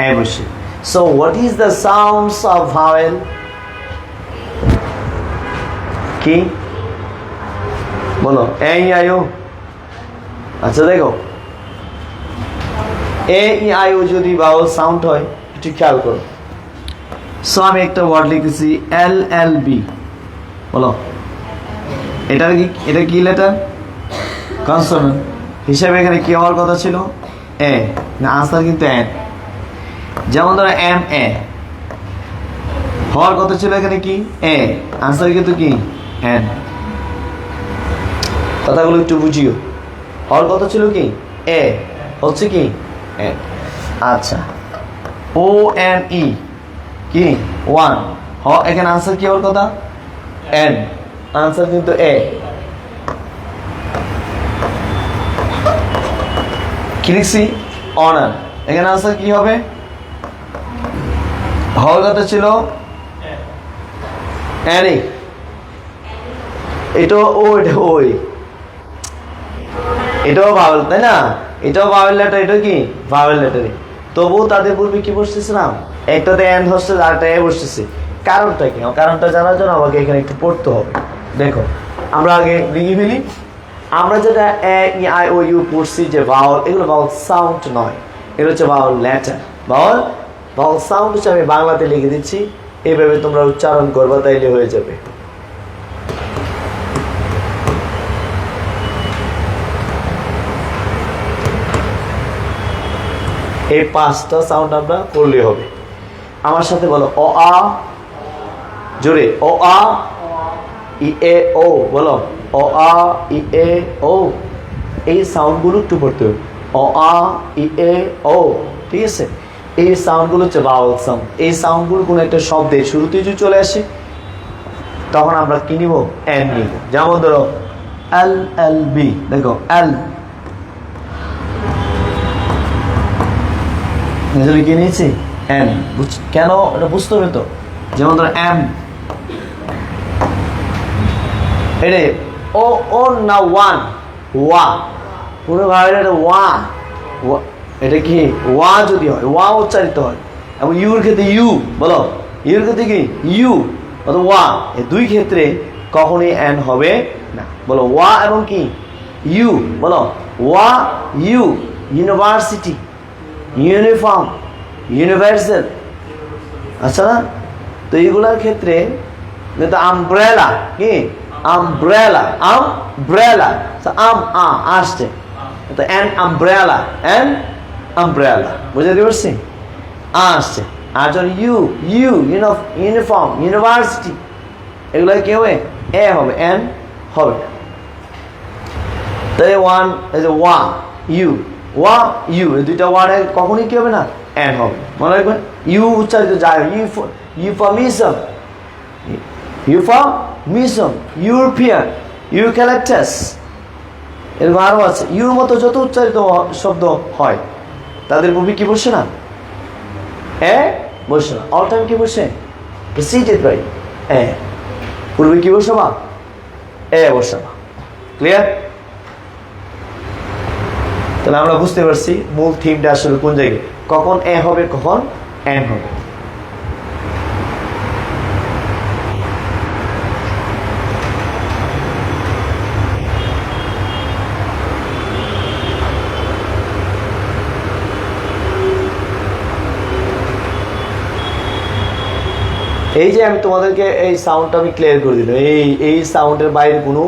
এ বসে। So what is the sounds of vowel? কি বলো? এ ই আই ও। আচ্ছা দেখো, এ ই আই ও যদি ভাওয়েল সাউন্ড হয়, একটু খেয়াল করো। সো আমি একটা ওয়ার্ড লিখেছি এল এল বি, বলো এটা কি লেটার? কনসোনেন্ট হিসেবে এখানে কি হওয়ার কথা ছিল? এ না, আনসার কিন্তু এন। যেমন ধরো এম এ হওয়ার কথা ছিল এখানে কি? এ, আনসার কিন্তু কি? এন। কথাগুলো একটু বুঝিও। হওয়ার কথা ছিল কি? এ, হচ্ছে কি? এন। আচ্ছা, ও এন ই কি? ওয়ান। এখানে আনসার কি হওয়ার কথা? এন, আনসার কিন্তু এ। কি লিখছি? অনার। এখানে আনসার কি হবে? হওয়ার কথা ছিল এনি। এটাও ও, এটা ওই, এটাও ভাওয়েল, তাই না? এটাও ভাওয়েল লেটার, এটা কি ভাওয়েল লেটারই। তবুও তাদের পূর্বে কি বসতেছিলাম? একটাতে এন হচ্ছে, আরেকটা এ বসতেছে। কারণটা কি? কারণটা জানার জন্য আমাকে এখানে একটু পড়তে হবে। দেখো, আমরা আগে লিখে ফেলি। আমরা যেটা এ ই আই ও ইউ পড়ছি যে ভাওয়েল, এগুলো ভাওয়েল সাউন্ড নয়, এগুলো হচ্ছে ভাওয়েল লেটার। ভাওয়েল সাউন্ড হচ্ছে, আমি বাংলাতে লিখে দিচ্ছি, এইভাবে তোমরা উচ্চারণ করবা, তাইলে হয়ে যাবে। এই 5টা সাউন্ড আমরা করলে হবে। আমার সাথে বলো, অ আ, জোরে, অ আ ই এ ও, বলো অ আ ই এ ও। এই সাউন্ডগুলো একটু পড়তে হবে, অ আ ই এ ও, ঠিক আছে? এই সাউন্ডগুলো হচ্ছে ভাওয়েল সাউন্ড। এই সাউন্ডগুলো কোনো একটা শব্দের শুরুতে যদি চলে আসে, তখন আমরা কি নিব? এন নিব। যেমন ধরো এল এল বি, দেখো এল কি নিয়েছি? এন। কেন? এটা বুঝতে হবে তো। যেমন ধরো এম, এটা ও ও না ওয়ান, ওয়া, পুরো ভাবে এটা ওয়া। এটা কি? ওয়া যদি হয়, ওয়া উচ্চারিত হয়। এবং ইউর ক্ষেত্রে ইউ, বলো ইউর ক্ষেত্রে কি? ইউ, অথবা ওয়া। এই দুই ক্ষেত্রে কখনই এন হবে না। বলো ওয়া এবং কি? ইউ, বলো ওয়া ইউ। ইউনিভার্সিটি, ইউনিফর্ম, ইউনিভার্সাল, আচ্ছা না? তো এইগুলার ক্ষেত্রে কিন্তু আমব্রেলা, কি? আমব্রেলা, আমব্রেলা, আম আ আসছে, তো এন আমব্রেলা, এন আমব্রেলা, বুঝতে পারছি? আসছে। আর যখন ইউ ইউ ইউনিফর্ম, ইউনিভার্সিটি, এগুলো কি হবে? এ হবে, এন হবে। তাই ওয়ান, এই যে ওয়া ইউ, ওয়া ইউ, এই দুইটা ওয়ার্ডে কখনই কি হবে না? এন হবে। মনে রাখবেন, ইউ উচ্চারিত যায় ইউফর্মিজম, ইউফর্মিজম, ইউরোপিয়ান, ইউক্যালিপটাস, এরকম আরও আছে। ইউর মতো যত উচ্চারিত শব্দ হয়, তাদের পূর্বে কি বসে না? এ বসে না। অল টাইম কি বসে? প্রিসিডেড বাই এ। পূর্বে কি বসবা? এ বসবা। ক্লিয়ার? তাহলে আমরা বুঝতে পারছি মূল থিমটা আসলে কোন জায়গায়, কখন এ হবে, কখন এন হবে। এই যে আমি তোমাদেরকে এই সাউন্ডটা আমি ক্লিয়ার করে দিলাম, এই সাউন্ডের বাইরে কোনো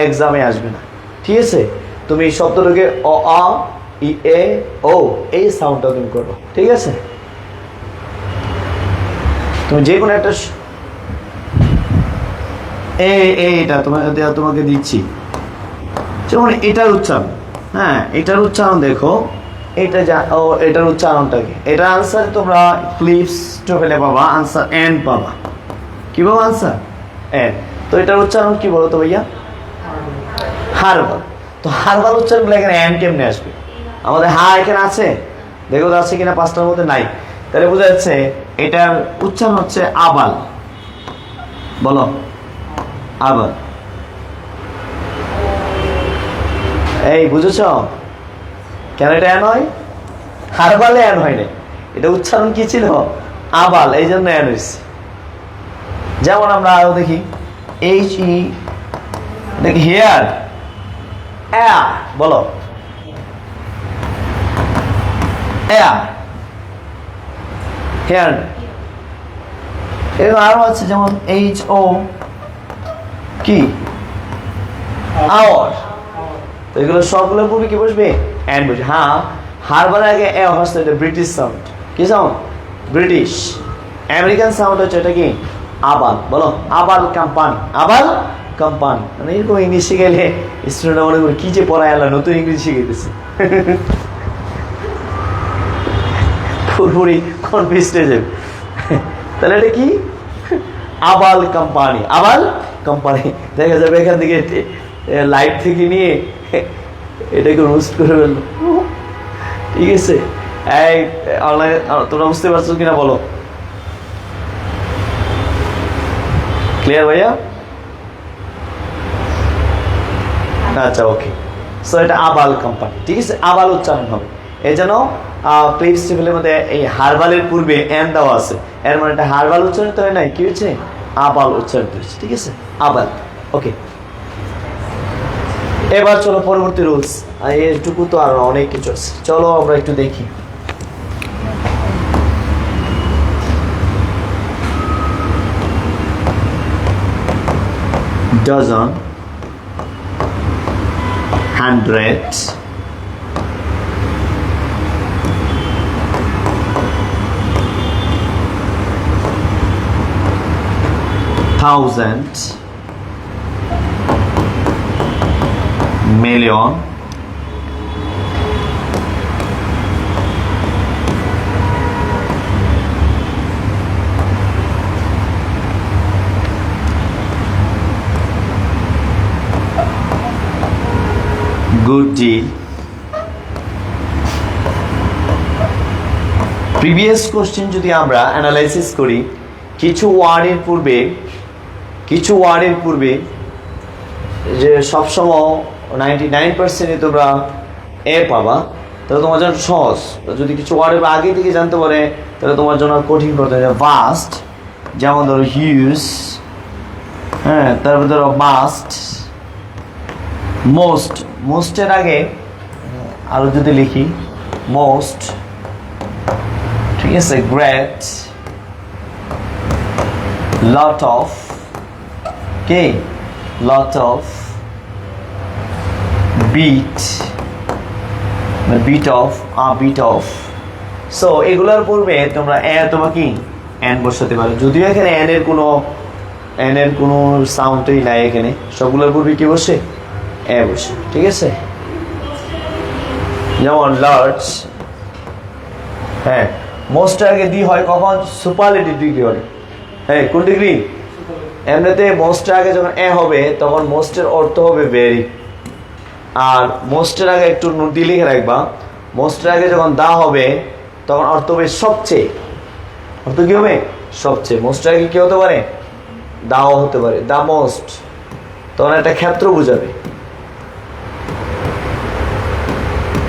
এক্সামে আসবে না, ঠিক আছে? তুমি এই শব্দটাকে অ আ ই এ ও, এই সাউন্ডটা তুমি করো, ঠিক আছে? তুমি যে কোনো একটা এইটা তোমাকে দিচ্ছি, যেমন এটার উচ্চারণ, হ্যাঁ এটার উচ্চারণ দেখো, এটা যা ও, এটার উচ্চারণটা কি? এটা আনসার তোমরা ক্লিপস ফেলে পাবা, আনসার এন পাবা। কি পাবো? Answer N. তো এটার উচ্চারণ কি বলো তো ভাইয়া? হারবাল। তো হারবাল উচ্চারণগুলো এখানে এন কেমনে আসবে? আমাদের হা এখানে আছে, দেখো তো আছে কিনা, 5টার মধ্যে নাই। তাহলে বোঝা যাচ্ছে এটার উচ্চারণ হচ্ছে আবাল। বলো আবাল। এই বুঝেছ কেন এটা অ্যান হয়? হারবালে অ্যান হয় না, এটা উচ্চারণ কি ছিল? আবাল, এই জন্য অ্যান হয়েছে। যেমন আমরা আরো দেখি এইচ ই, দেখি হেয়ার, বলো হেয়ার। এরকম আরো আছে, যেমন এইচ ও কি আওয়ার। তো এগুলো সবগুলোর পূর্বে কি বসবে? অ্যান্ড বসবে। হ্যাঁ, হারবার আগে এ হচ্ছে, এটা ব্রিটিশ সাউন্ড। কি সাউন্ড? ব্রিটিশ। আমেরিকান সাউন্ড হচ্ছে এটা কি? আবাল। বলো আবাল কোম্পানি, আবাল কোম্পানি। মানে এরকম ইংলিশ শিখেলে স্টুডেন্টরা মনে করে কি যে পড়ায়, আল্লাহ নতুন ইংলিশ শিখাইতেছে। পুরোপুরি কনফিউজ হয়ে যাবে। তাহলে এটা কি? আবাল কোম্পানি, আবাল কোম্পানি। দেখা যাবে এখান থেকে লাইভ থেকে নিয়ে এটাকে রোস্ট করে ফেললো। ঠিক আছে, এই অনলাইনে তোমরা বুঝতে পারছো কিনা বলো? ক্লিয়ার ভাইয়া? আচ্ছা, ওকে। সো এটা আবাল কোম্পানি, ঠিক আছে, আবাল উচ্চারণ হবে। এই জন্য প্লেস টেবিলের মধ্যে এই হারবালের পূর্বে এন দেওয়া আছে, এর মানে এটা হারবাল উচ্চারিত হয় নাই, কি হয়েছে? আবাল উচ্চারিত হয়েছে। ঠিক আছে, আবাল। ওকে, এবার চলো পরবর্তী রুলস। এইটুকু তো আর অনেক কিছু আছে, চলো আমরা একটু দেখি। dozen, hundred, thousand, million, good deal. Previous question যদি আমরা অ্যানালাইসিস করি, কিছু ওয়ার্ডের পূর্বে যে সবসময় 99% তোমরা এ পাবা, তাহলে তোমার জন্য সহজ। যদি কিছু ওয়ার্ডের আগে থেকে জানতে পারে তাহলে তোমার জন্য কঠিন করতে হবে। ভাস্ট, যেমন ধরো হিউজ, হ্যাঁ, তারপর ধরো মাস্ট, মোস্ট, মোস্টের আগে আরো যদি লিখি মোস্ট, ঠিক আছে, গ্রেট, লট অফ, কে lot of, bit, bit of, bit of. So এগুলোর পূর্বে তোমরা এ অথবা কি এন বসাতে পারো, যদিও এখানে এন এর কোনো সাউন্ডই নাই, এখানে সবগুলোর পূর্বে কি বসে? এ বসে। ঠিক আছে, যেমন লার্জ, হ্যাঁ, মোস্ট আগে দি হয় কখন? সুপারলেটিভ ডিগ্রি হয়। হ্যাঁ, কোন ডিগ্রি? এমনিতে মোস্টের আগে যখন এ হবে তখন মোস্টের অর্থ হবে ভেরি। আর মোস্টের আগে একটু নোটি লিখে রাখবা, মোস্টের আগে যখন দা হবে তখন অর্থ হবে সবচেয়ে। অর্থ কি হবে? সবচেয়ে। মোস্টের আগে কি হতে পারে? দাও হতে পারে, দা মোস্ট, তখন একটা ক্ষেত্র বোঝাবে।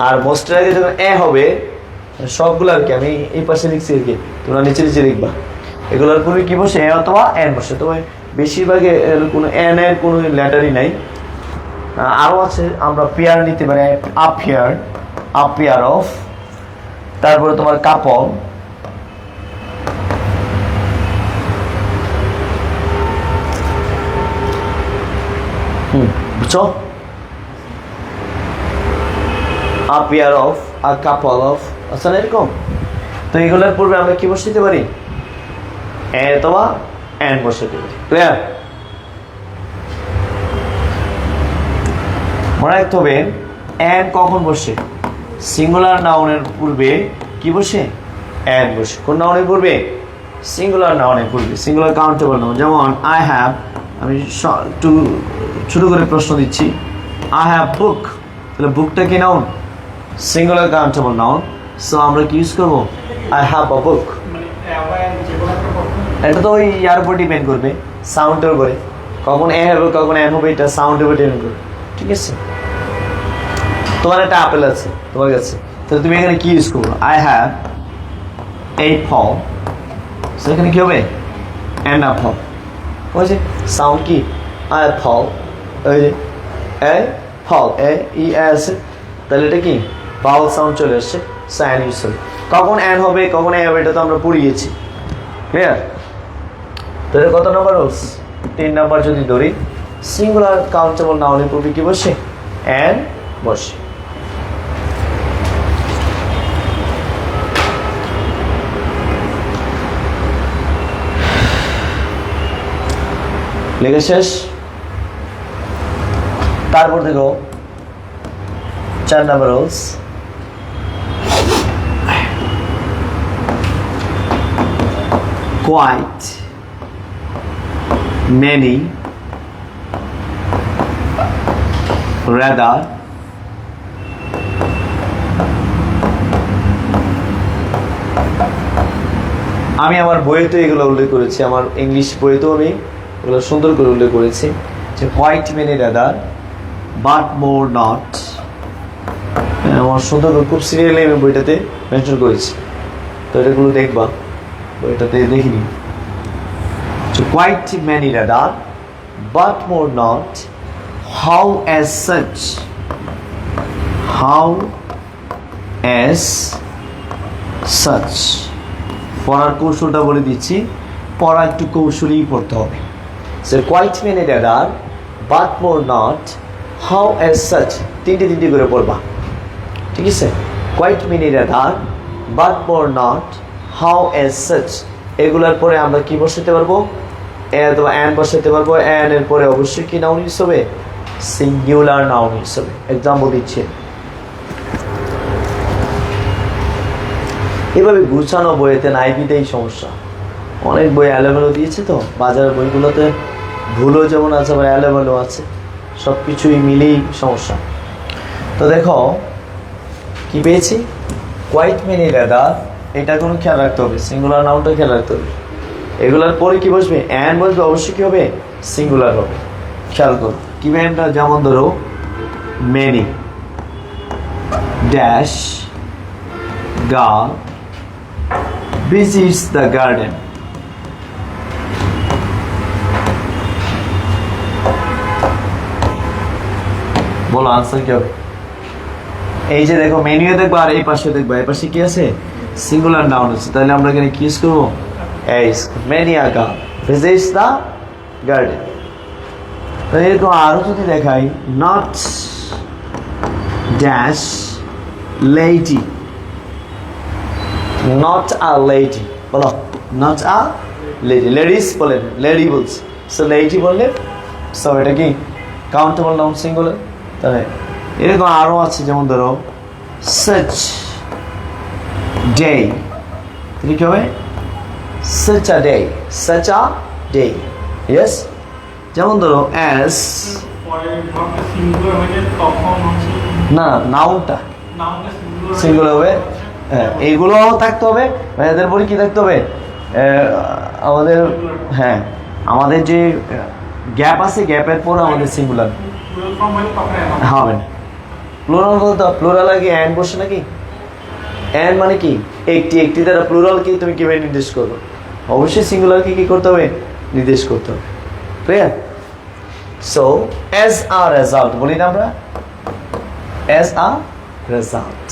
আর মোস্টের আগে যখন এ হবে, সবগুলো আর কি আমি এই পাশে লিখছি আর কি, তোমরা নিচে নিচে লিখবা। এগুলোর পূর্বে কি বসে? এ অথবা এন বসে। তবে বেশিরভাগে কোনো এন এর কোনো লেটারই নাই। আরও আছে, আমরা পেয়ার নিতে পারি, আপিয়ার অফ, তারপরে তোমার কাপল, বুঝছো? আপিয়ার অফ আর কাপল অফ, আচ্ছা না এরকম? তো এগুলোর পূর্বে আমরা কি বসাতে পারি? এ অথবা এন বসাতে পারি। ক্লিয়ার? মনে রাখতে হবে এন কখন বসে? সিঙ্গুলার নাউনের পূর্বে কি বসে? এন বসে। কোন নাউনের পূর্বে? সিঙ্গুলার নাউনের পূর্বে, সিঙ্গুলার কাউন্টেবল নাউন। যেমন আই হ্যাভ, আমি একটু ছোট করে প্রশ্ন দিচ্ছি, আই হ্যাভ বুক, তাহলে বুকটা কি noun? Singular countable noun. So আমরা কি ইউজ করবো? আই হ্যাভ আ বুক। এটা তো ওই ইয়ার উপর ডিপেন্ড করবে, সাউন্ডের উপরে, কখন এ হবে কখন এন হবে, এটা সাউন্ডের উপর ডিপেন্ড করবে। ঠিক আছে, তোমার একটা আপেল আছে তোমার কাছে, তাহলে তুমি এখানে কি ইউজ করবো? আই হ্যাভ এ ফল, সেখানে কি হবে? An Apple. বুঝছে সাউন্ড কি? আই ফল, ওই যে এ ফল, এ ই আছে, তাহলে এটা কি ভাওয়াল সাউন্ড চলে আসছে, সাইন ইউজ হবে। কখন অ্যান হবে কখন এ হবে এটা তো আমরা পড়িয়েছি, ক্লিয়ার? তাহলে কত নাম্বার রুলস? 3 নাম্বার যদি ধরি, সিঙ্গুলার কাউন্টেবল নাউনের পূর্বে কি বসে? অ্যান বসে। লেখা শেষ। তারপর দেখো 4 number rules, quite, many, rather, আমি আমার বইয়েতে এগুলো উল্লেখ করেছি, আমার ইংলিশ বইতেও আমি এগুলো সুন্দর করে উল্লেখ করেছি যে quite, many, rather, but more not। আমার সুন্দর করে খুব সিরিয়ালি আমি বইটাতে মেনশন করেছি, তো এটাগুলো দেখবা বইটাতে দেখিনি। Quite, many, rather, but more not, how as such, how as such। পড়ার কৌশলটা বলে দিচ্ছি, পড়া একটু কৌশলেই পড়তে হবে। So quite, many, rather, but more not, how as such, তিনটে করে পড়বা, ঠিক আছে? quite, many, rather, but more not, how as such, এগুলোর পরে আমরা কি বসাতে পারবো? অথবা অ্যান বসাতে পারবো। অ্যান এর পরে অবশ্যই কি নাউন ইউজ হবে? সিঙ্গুলার নাউন ইউজ হবে। এক্সাম্পল দিচ্ছি, এভাবে গুছানো বইয়েতে নাই বিতেই সমস্যা। অনেক বই এলোমেলো দিয়েছে, তো বাজারের বইগুলোতে ভুলও যেমন আছে আবার এলোমেলো আছে, সব কিছুই মিলেই সমস্যা। তো দেখো কি পেয়েছি? কোয়াইট, মেনি, রাদার, এটা কোনো খেয়াল রাখতে হবে, সিঙ্গুলার নাউনটা খেয়াল রাখতে হবে। এগুলার পরে কি বসবে? অ্যান বসবে, অবশ্যই কি হবে? সিঙ্গুলার হবে। খেয়াল করো কি ম্যানটা, যেমন ধরো many dash girl visits the garden। বলো আনসার কি হবে? এই যে দেখো মেনুয়ে দেখবো আর এই পাশে দেখবো, এই পাশে কি আছে? সিঙ্গুলার নাউন আছে, তাহলে আমরা এখানে কি ইউজ করবো? S, many a girl visits the garden। তাহলে এরকম আরো যদি দেখাই, not dash lady, not a lady, বলো নট আ লেডি। লেডিস বলেন, লেডি বলছে, সো লেডি বললে সো এটা কি কাউন্টেবল নাউন সিঙ্গুলার। তাহলে এরকম আরও আছে, যেমন ধরো such day, কি হবে? such a day, such a day, yes। যেমন ধরো as, না নাউনটা সিঙ্গুলার হবে, হ্যাঁ এইগুলো থাকতে হবে, এদের পরে কি থাকতে হবে? আমাদের, হ্যাঁ আমাদের যে গ্যাপ আছে, গ্যাপের পরে আমাদের সিঙ্গুলার হবে না। প্লুরাল বলতে প্লুরাল আগে অ্যান্ড বসে নাকি? অ্যান্ড মানে কি? একটি দ্বারা প্লুরালকে তুমি কিভাবে নির্দেশ করবে? অবশ্যই সিঙ্গুলারকে কি করতে হবে? নির্দেশ করতে হবে, clear? So as a result বলি না আমরা, অ্যাজ আ রেজাল্ট।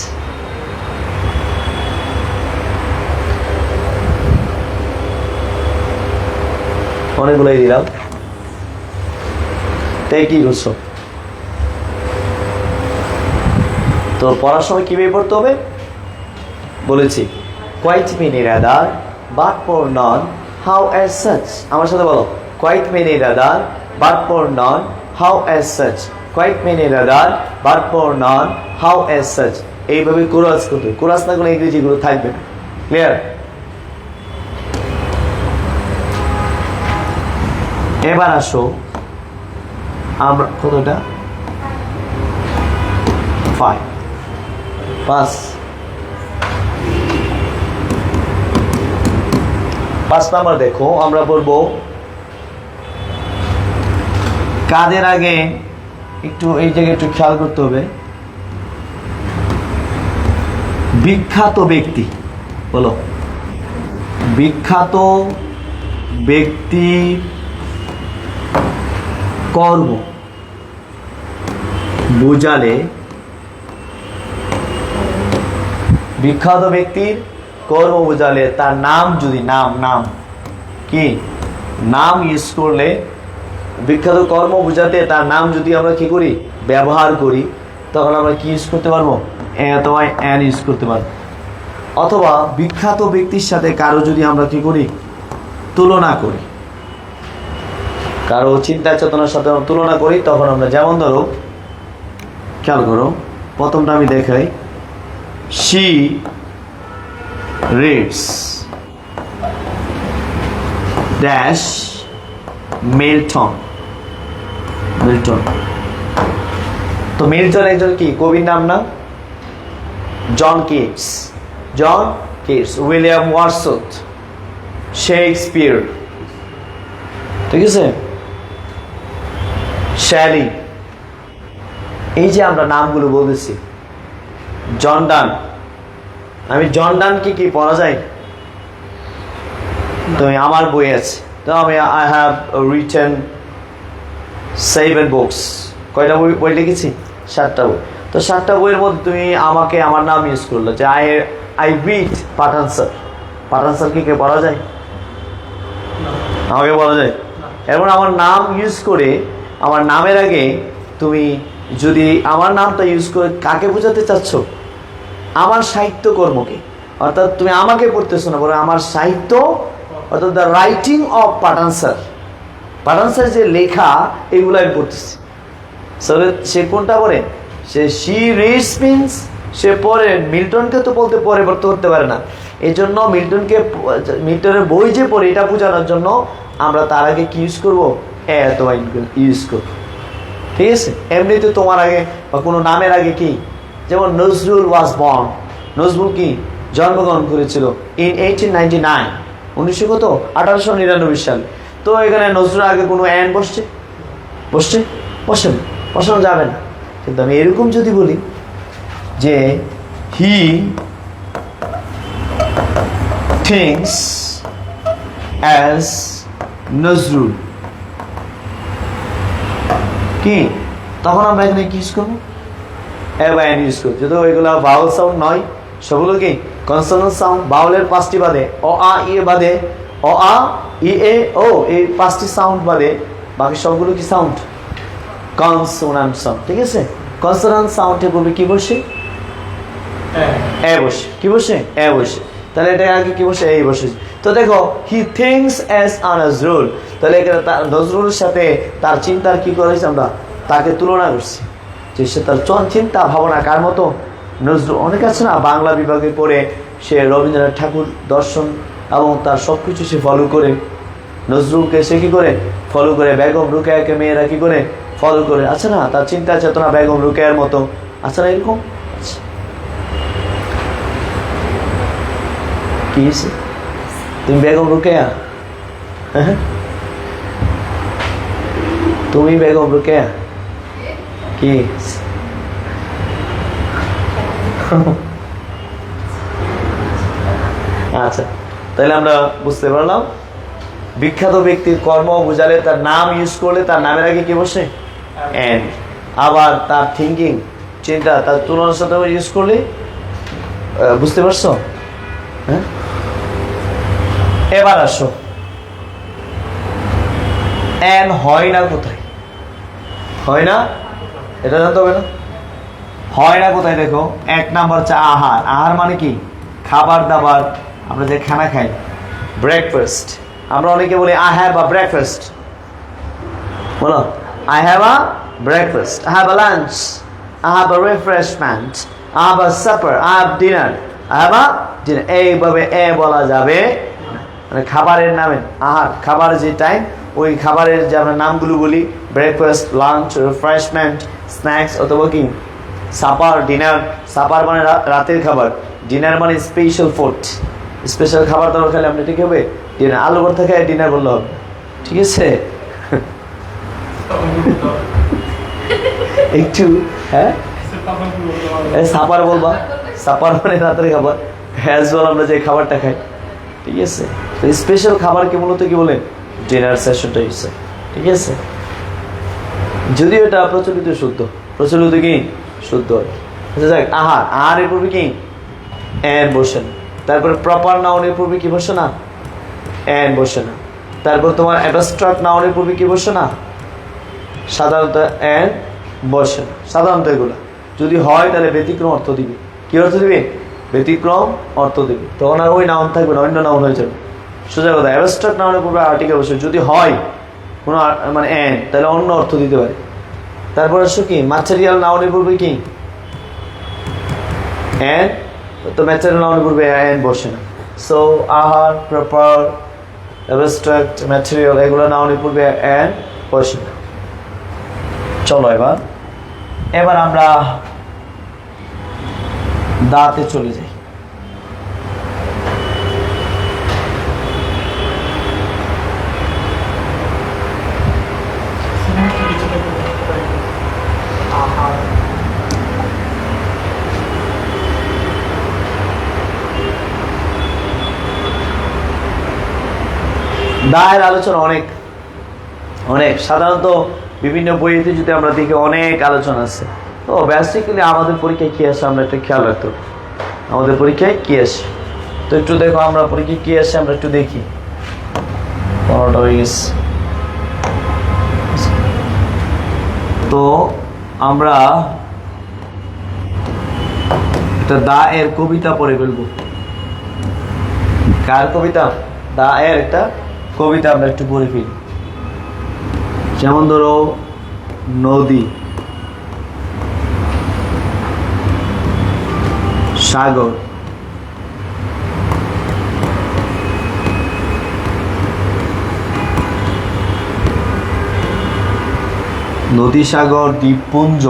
অনেকগুলোই দিলাম, তাই কি করছো? তো পড়ার সময় কিভাবে পড়তে হবে বলেছি, quite many rather but for none how as such. আমার সাথে বলো, quite many rather but for none how as such, quite many rather but for none how as such. এইভাবে কোরাস করতে, কোরাস না কোনো ইংরেজিগুলো থাকবে না, ক্লিয়ার? এবার আসো আমরা কতটা 5 নাম্বার দেখো, আমরা বলবো কাদের আগে একটু এই জায়গায় একটু খেয়াল করতে হবে। বিখ্যাত ব্যক্তি, বলো বিখ্যাত ব্যক্তি কর্ম বুঝালে, বিখ্যাত ব্যক্তির কর্ম বুঝালে তার নাম যদি নাম কি নাম ইউজ করলে, বিখ্যাত কর্ম বুঝাতে তার নাম যদি আমরা কি করি ব্যবহার করি, তখন আমরা কি ইউজ করতে পারবো, অথবা অ্যান ইউজ করতে পারবো। অথবা বিখ্যাত ব্যক্তির সাথে কারো যদি আমরা কি করি তুলনা করি, কারো চিন্তা চেতনার সাথে আমরা তুলনা করি, তখন আমরা যেমন ধরো খেয়াল করো, প্রথমটা আমি দেখাই, she reads dash মিল্টন। তো মিল্টন একজন কি কবির নাম না, John Keats, William Wordsworth, Shakespeare, ঠিক আছে, শ্যালি। এই যে আমরা নামগুলো বলতেছি, জন ডান, আমি জন ডানকে কি পড়া যায়, তো আমার বই আছে, তো আমি আই হ্যাভ রিটেন 7 বুকস, কয়টা বই লিখেছি, 7টা বই। তো 7টা বইয়ের মধ্যে তুমি আমাকে আমার নাম ইউজ করলো, যে আই রিড পাঠান স্যার কি পড়া যায়, আমাকে বলা যায়। এবার আমার নাম ইউজ করে, আমার নামের আগে তুমি যদি আমার নামটা ইউজ করে কাকে বোঝাতে চাচ্ছ, আমার সাহিত্যকর্মকে, অর্থাৎ তুমি আমাকে পড়তেছো না, বরং আমার সাহিত্য, অর্থাৎ the writing of Pathan sir যে লেখা, এগুলো আমি পড়তেছি। সে কোনটা পড়ে, সে রিডস মিন্স সে পড়ে, মিল্টনকে তো পরিবর্তন করতে পারে না, এই জন্য মিল্টনের বই যে পড়ে এটা বোঝানোর জন্য আমরা তার আগে কি ইউজ করবো, অথবা ইউজ করবো, ঠিক আছে। এমনিতে তোমার আগে বা কোনো নামের আগে কি, যেমন নজরুল ওয়াজ বর্ন, নজরুল কি জন্মগ্রহণ করেছিল ইন 1899, 1899 সালে। তো এখানে নজরুল আগে কোনো অ্যান বসানো যাবে না। কিন্তু আমি এরকম যদি বলি যে হি থিংস অ্যাজ নজরুল, কি তখন আমরা এখানে কি ইউজ করবো, অ্যান ইউজ করবো। যদিও এগুলো ভাওয়াল সাউন্ড নয়, সবগুলো কি কনসোনেন্ট সাউন্ড। ভাওয়ালের 5টি বাদে, অ আ ই বাদে, অ আ ই এ ও, এই 5টি সাউন্ড বাদে বাকি সবগুলো কি সাউন্ড, কনসোনেন্ট সাউন্ড, ঠিক আছে। কনসোনেন্ট সাউন্ডে বলবে কি বসে, এ বসে, কি বসে, এ বসে, তাহলে এটা আগে কি বসে, এই বসে। তো দেখো he thinks as a Nazrul, তাহলে এখানে নজরুলের সাথে তার চিন্তার কি করেছি আমরা, তাকে তুলনা করছি, যে সে তার চিন্তা ভাবনা কার মতো, নজরুল। অনেক আছে না বাংলা বিভাগে পড়ে সে রবীন্দ্রনাথ ঠাকুর দর্শন এবং তার সব কিছু সে ফলো করে, নজরুলকে সে কি করে ফলো করে, বেগম রোকেয়াকে মেয়েরা কি করে ফলো করে, আছে না, তার চিন্তা চেতনা বেগম রোকেয়ার মতো, আছে না এরকম। কি তুমি বেগম রোকেয়া, তুমি বেগম রোকেয়া কি, আচ্ছা, তাহলে আমরা বুঝতে পারলাম বিখ্যাত ব্যক্তির কর্ম বুঝালে তার নাম ইউজ করলে তার নামের আগে কি বসে, এন্ড। আবার তার থিঙ্কিং, চিন্তা, তার তুলনার সাথে ইউজ করলে, বুঝতে পারছো, হ্যাঁ। এবার আসো, এন হয় না কোথায়, হয় না এটা জানতে হবে না, হয় না কোথায়। দেখো 1 নাম্বার হচ্ছে আহার। আহার মানে কি, খাবার দাবার, আমরা যে খানা খাই, ব্রেকফাস্ট। আমরা অনেকে বলি আই হ্যাভ আ ব্রেকফাস্ট, বলো I have a breakfast, I have a lunch, I have a refreshment, I have a supper, I have dinner, I have a dinner. এইভাবে বলা যাবে, মানে খাবারের নামে আহার, খাবার যে টাইম, ওই খাবারের যে আমরা নামগুলো বলি, ব্রেকফাস্ট, লাঞ্চ, রিফ্রেশমেন্ট, স্ন্যাক্স, অথবা কি সাপার, ডিনার। সাপার মানে রাতের খাবার, ডিনার মানে স্পেশাল ফুড, স্পেশাল খাবার দাবার খেলে আপনি ঠিক হবে ডিনার। আলু ভর্তা খেয়ে ডিনার বললে হবে, ঠিক আছে। একটু হ্যাঁ সাপার বলবা, সাপার মানে রাতের খাবার, অ্যাজ ওয়েল আমরা যে খাবারটা খাই, ঠিক আছে। তো স্পেশাল খাবারকে মূলত কি বলে, ডিনার সেশনটা হচ্ছে, ঠিক আছে। যদিও এটা প্রচলিত শুদ্ধ, প্রচলিত কি শুদ্ধ। আচ্ছা যাক, আহার, আহারের পূর্বে কি এন বসে না। তারপরে প্রপার নাউনের পূর্বে কি বসে না, এন বসে না। তারপর তোমার অ্যাবস্ট্রাক্ট নাউনের পূর্বে কি বসে না, সাধারণত এন বসে না। সাধারণত এগুলো যদি হয় তাহলে ব্যতিক্রম অর্থ দিবে। কি অর্থ দিবে, ব্যতিক্রম অর্থ দিবে। তখন আর ওই নাউন থাকবে না, অন্য নাউন হয়ে যাবে। সোজা কথা, অ্যাবস্ট্রাক্ট নাউনের পূর্বে আর্টিকেল বসে যদি হয় কোনো মানে এন, তাহলে অন্য অর্থ দিতে পারে। তারপর আসো কি ম্যাটেরিয়াল নাউনের পূর্বে কি এন, তো ম্যাটেরিয়াল নাউনের পূর্বে এন বসে না। সো আহার, প্রপার, অ্যাবস্ট্রাক্ট, ম্যাটেরিয়াল এগুলো নাউনের পূর্বে এন বসে না। চলো এবার আমরা দাতে চলে যাই। দায়ের আলোচনা অনেক অনেক, সাধারণত বিভিন্ন বইতে যদি আমরা দেখি অনেক আলোচনা আছে। তো বেসিক্যালি আমাদের পরীক্ষায় কি আসে আমরা একটু খেয়াল রাখতে হবে, আমাদের পরীক্ষায় কি আসে। তো একটু দেখো আমরা পরীক্ষায় কি আসে, আমরা একটু দেখি। 15টা হয়ে গেছে। তো আমরা একটা দা এর কবিতা পড়ে ফেলবো। কার কবিতা, দা এর একটা কবিতা আমরা একটু পড়ে ফেলি। যেমন ধরো নদী, সাগর, নদী, সাগর, দ্বীপপুঞ্জ,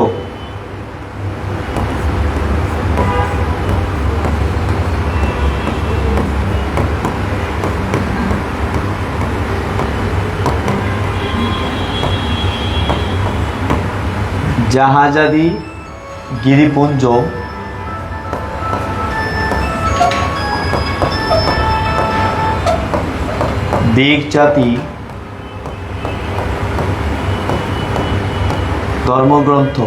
জাহাজাদি, গিরিপুঞ্জ, দিকজাতি, ধর্মগ্রন্থ,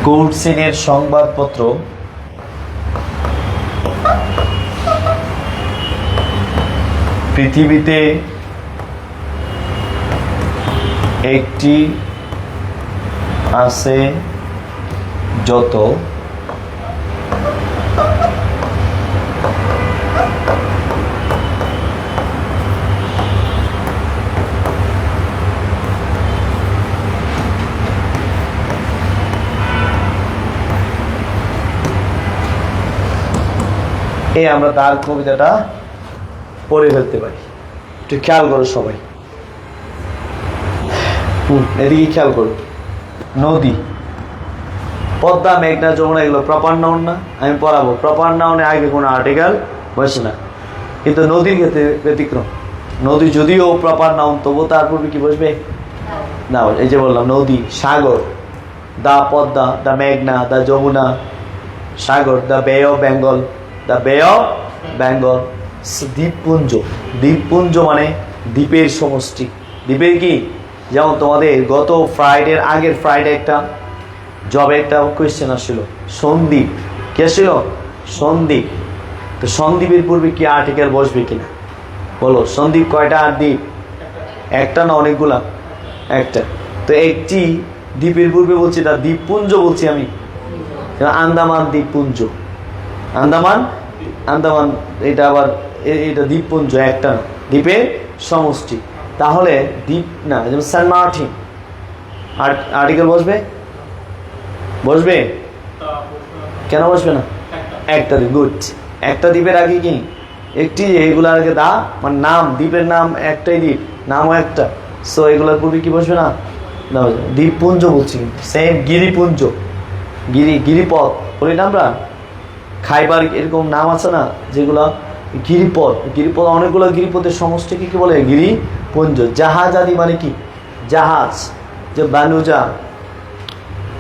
কোর্টসিনের সংবাদপত্র, পৃথিবীতে একটি আছে যত, এই আমরা তার কবিতাটা পড়ে ফেলতে পারি। একটু খেয়াল করো সবাই, এদিকে খেয়াল করো। নদী, পদ্মা, মেঘনা, যমুনা এগুলো প্রপার নাউন না? আমি পড়াবো প্রপার নাউনে আগে কোনো আর্টিকেল বসে না, কিন্তু নদীর ক্ষেত্রে ব্যতিক্রম। নদী যদিও প্রপার নাউন, তবু তার পূর্বে কি বসবে না। এই যে বললাম নদী, সাগর, দা পদ্মা, দা মেঘনা, দা যমুনা, সাগর, দা বে অফ বেঙ্গল, দা বে অফ বেঙ্গল। দ্বীপপুঞ্জ, দ্বীপপুঞ্জ মানে দ্বীপের সমষ্টি। দ্বীপের কি, যেমন তোমাদের গত ফ্রাইডের আগের ফ্রাইডে একটা জবে একটা কোয়েশ্চেন আসছিল, সন্দ্বীপ। কি আসছিল? সন্দ্বীপ। তো সন্দ্বীপের পূর্বে কি আর্টিকেল বসবে কিনা বলো? সন্দ্বীপ কয়টা আর দ্বীপ? একটা না অনেকগুলা? একটা। তো একটি দ্বীপের পূর্বে বলছি, এটা দ্বীপপুঞ্জ বলছি আমি। আন্দামান দ্বীপপুঞ্জ, আন্দামান, আন্দামান এটা আবার এটা দ্বীপপুঞ্জ, একটা না, দ্বীপের সমষ্টি। তাহলে দ্বীপ না, যেমন সেন্ট মার্টিন, আর্টিকেল বসবে? বসবে কেন বসবে না? একটা দ্বীপ, গুড। একটা দ্বীপের আগে কি একটি, এগুলো আগে দা মানে নাম, দ্বীপের নাম একটাই দ্বীপ, নামও একটা। সো এগুলোর পূর্বে কি বসবে না? না বসবে। দ্বীপপুঞ্জ বলছি কিন্তু সেম গিরিপুঞ্জ, গিরিপথ বলি না আমরা, খাইবার এরকম নাম আছে না যেগুলো গিরিপথ, অনেকগুলো গিরিপথের সমষ্টিকে কি বলে? গিরিপুঞ্জ। জাহাজ আদি মানে কি? জাহাজ, যে বানুজা,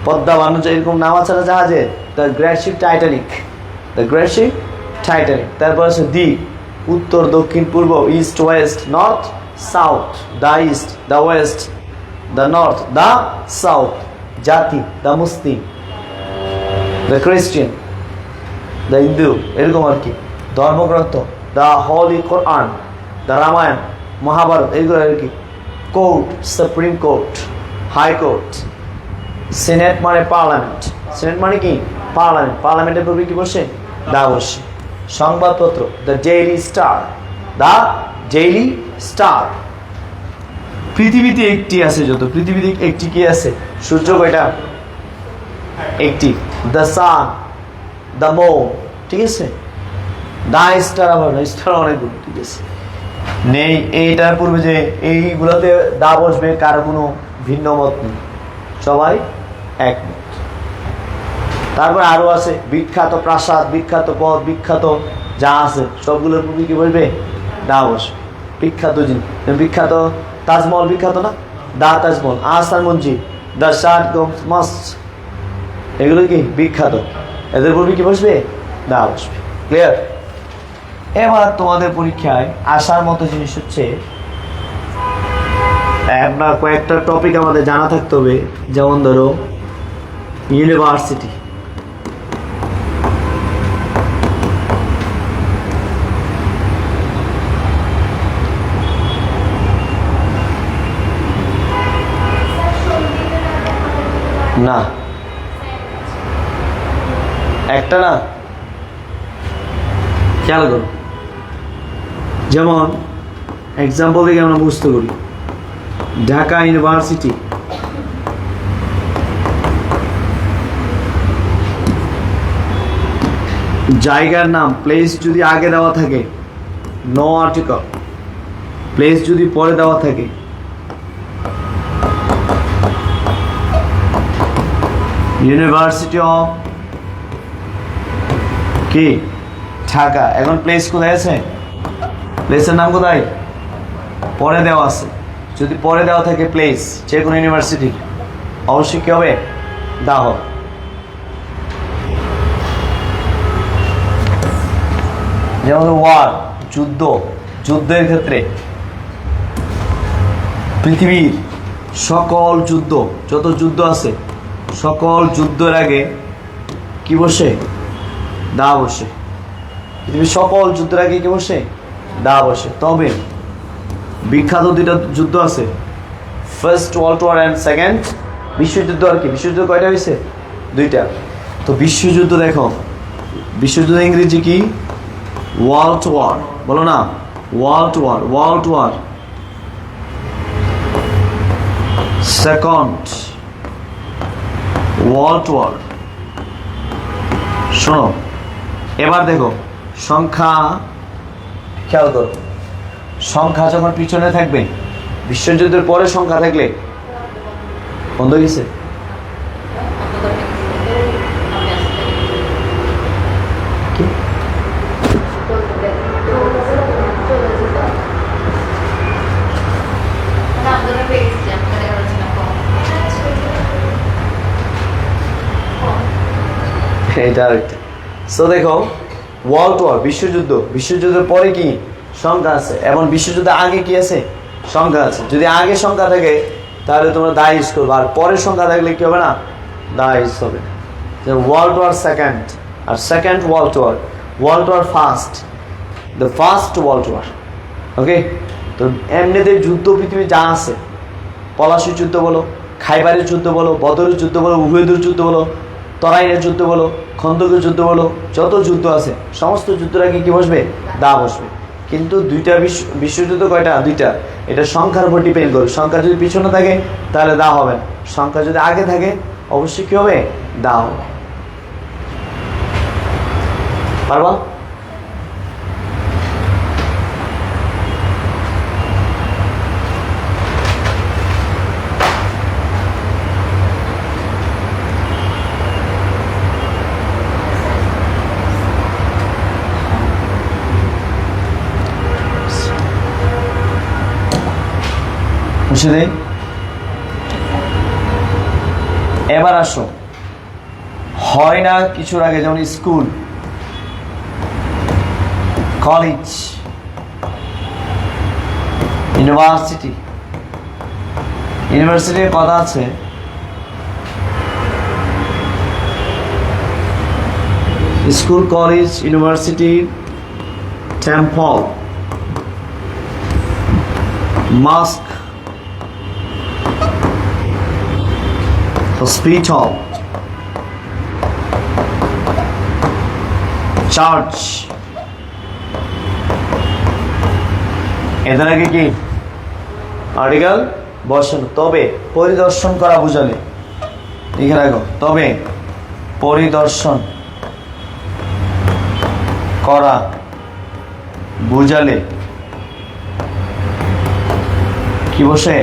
পদ্মা বানুজা এরকম নাম আছে না জাহাজের? দ্য গ্রেট শিপ টাইটানিক, তারপর আছে দ্বীপ, উত্তর দক্ষিণ পূর্ব, east west north south, the east, the west, the north, the south. জাতি, the Muslim, the Christian, the Hindu, এরকম আর কি। ধর্মগ্রন্থ, the holy Quran, the Ramayana, Mahabharata, এগুলো আর কি। Court, supreme court, high court. Senate মানে পার্লামেন্ট, সেনেট মানে কি? পার্লামেন্ট, পার্লামেন্টের পূর্বে কি বসে? দা বসে। সংবাদপত্র, দ্য ডেইলি স্টার, পৃথিবীতে একটি আছে, যত পৃথিবীতে একটি কি আছে? সূর্য কয়টা? একটি। দ্য সান, দ্য মুন, ঠিক আছে। দা স্টার, আবার স্টার অনেকগুলো, ঠিক আছে। নেই এইটার পূর্বে যে এইগুলোতে দা বসবে কার কোনো ভিন্ন মত নেই, সবাই একমত। তারপর আরো আছে বিখ্যাত প্রাসাদ, বিখ্যাত পথ, বিখ্যাত যা আছে সবগুলোর পূর্বে কি বসবে? দা বসবে। বিখ্যাত জিনিস, বিখ্যাত তাজমহল বিখ্যাত না? দা তাজমহল। আহসান মসজিদ, দ্য শাহ মস্ক, এগুলো কি বিখ্যাত, এদের পূর্বে কি বসবে? দা বসবে। ক্লিয়ার? এবার তোমাদের পরীক্ষায় আসার মতো জিনিস হচ্ছে আমরা কয়েকটা টপিক আমাদের জানা থাকতে হবে, যেমন ধরো ইউনিভার্সিটি, না একটা না, খেয়াল করো। যেমন এক্সাম্পল থেকে আমরা বুঝতে করি, ঢাকা ইউনিভার্সিটি, জায়গার নাম, প্লেস যদি আগে দেওয়া থাকে নো আর্টিকেল, প্লেস যদি পরে দেওয়া থাকে ইউনিভার্সিটি অফ কি ঢাকা। এখন প্লেস কোথায় আছে? প্লেসের নাম কোথায়? পরে দেওয়া আছে। যদি পরে দেওয়া থাকে প্লেস যে কোনো ইউনিভার্সিটি, অবশ্যই কি হবে? দা হবে। যেমন ওয়ার, যুদ্ধ, যুদ্ধের ক্ষেত্রে পৃথিবীর সকল যুদ্ধ, যত যুদ্ধ আছে সকল যুদ্ধের আগে কি বসে? দা বসে। পৃথিবীর সকল যুদ্ধের আগে কি বসে? দা বসে। তবে বিখ্যাত দুইটা যুদ্ধ আছে, first world war and second বিশ্বযুদ্ধ। আর কি বিশ্বযুদ্ধ কয়টা হয়েছে? দুইটা। তো বিশ্বযুদ্ধ দেখো, বিশ্বযুদ্ধ ইংরেজি কি? ওয়ার্ল্ড ওয়ার, বলো না? World war, world war. Second world war. শোনো এবার দেখো সংখ্যা, খেয়াল করো, সংখ্যা যখন পিছনে থাকবে, বিশ্বযুদ্ধের পরে সংখ্যা থাকলে বন্ধ গেছে। এটা আরেকটা। সো দেখো ওয়ার্ল্ড ওয়ার, বিশ্বযুদ্ধ, বিশ্বযুদ্ধের পরে কি সংখ্যা আছে, এবং বিশ্বযুদ্ধের আগে কি আছে? সংখ্যা আছে। যদি আগে সংখ্যা থাকে তাহলে তোমরা দা ইউজ করবে, আর পরের সংখ্যা থাকলে কি হবে না? দা ইউজ হবে। ওয়ার্ল্ড ওয়ার সেকেন্ড, আর second world war, world war first, the first world war. Okay, তো এমনিতে যুদ্ধ পৃথিবী যা আছে, পলাশির যুদ্ধ বলো, খাইবারের যুদ্ধ বলো, বদরের যুদ্ধ বলো, উহুদের যুদ্ধ বলো, তরাইনের যুদ্ধ বলো, খন্দকের যুদ্ধ বলো, যত যুদ্ধ আছে সমস্ত যুদ্ধের আগে কি বসবে? দা বসবে। কিন্তু দুইটা বিশ্বযুদ্ধ কয়টা? দুইটা। এটা সংখ্যার উপর ডিপেন্ড করে। সংখ্যা যদি পিছনে থাকে তাহলে দা হবে না, সংখ্যা যদি আগে থাকে অবশ্যই কি হবে? দা হবে। পারবা? মুছে দেই। এবার আসো, হয় না কিছুর আগে, যেমন স্কুল, কলেজ, ইউনিভার্সিটি। ইউনিভার্সিটির কথা আছে school, college, university, temple, mosque, hospital, church. এদের আগে কি আর্টিকেল বসানো। তবে পরিদর্শন করা বুঝালে লিখে রাখো, তবে পরিদর্শন করা বুঝালে কি বসে?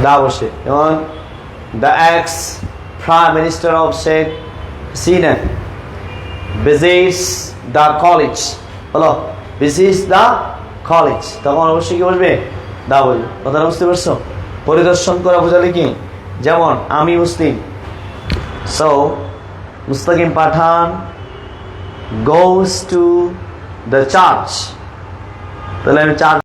দা বসে। যেমন the x prime minister of Sheikh Hasina visits the college, বলো visits the college, তখন অবশ্যই কি বলবে? দা বলবে। কথাটা বুঝতে পারছো? পরিদর্শন করা বোঝালে কি? যেমন আমি Muslim, so Mustakim Pathan goes to the church, তাহলে আমি চার্চ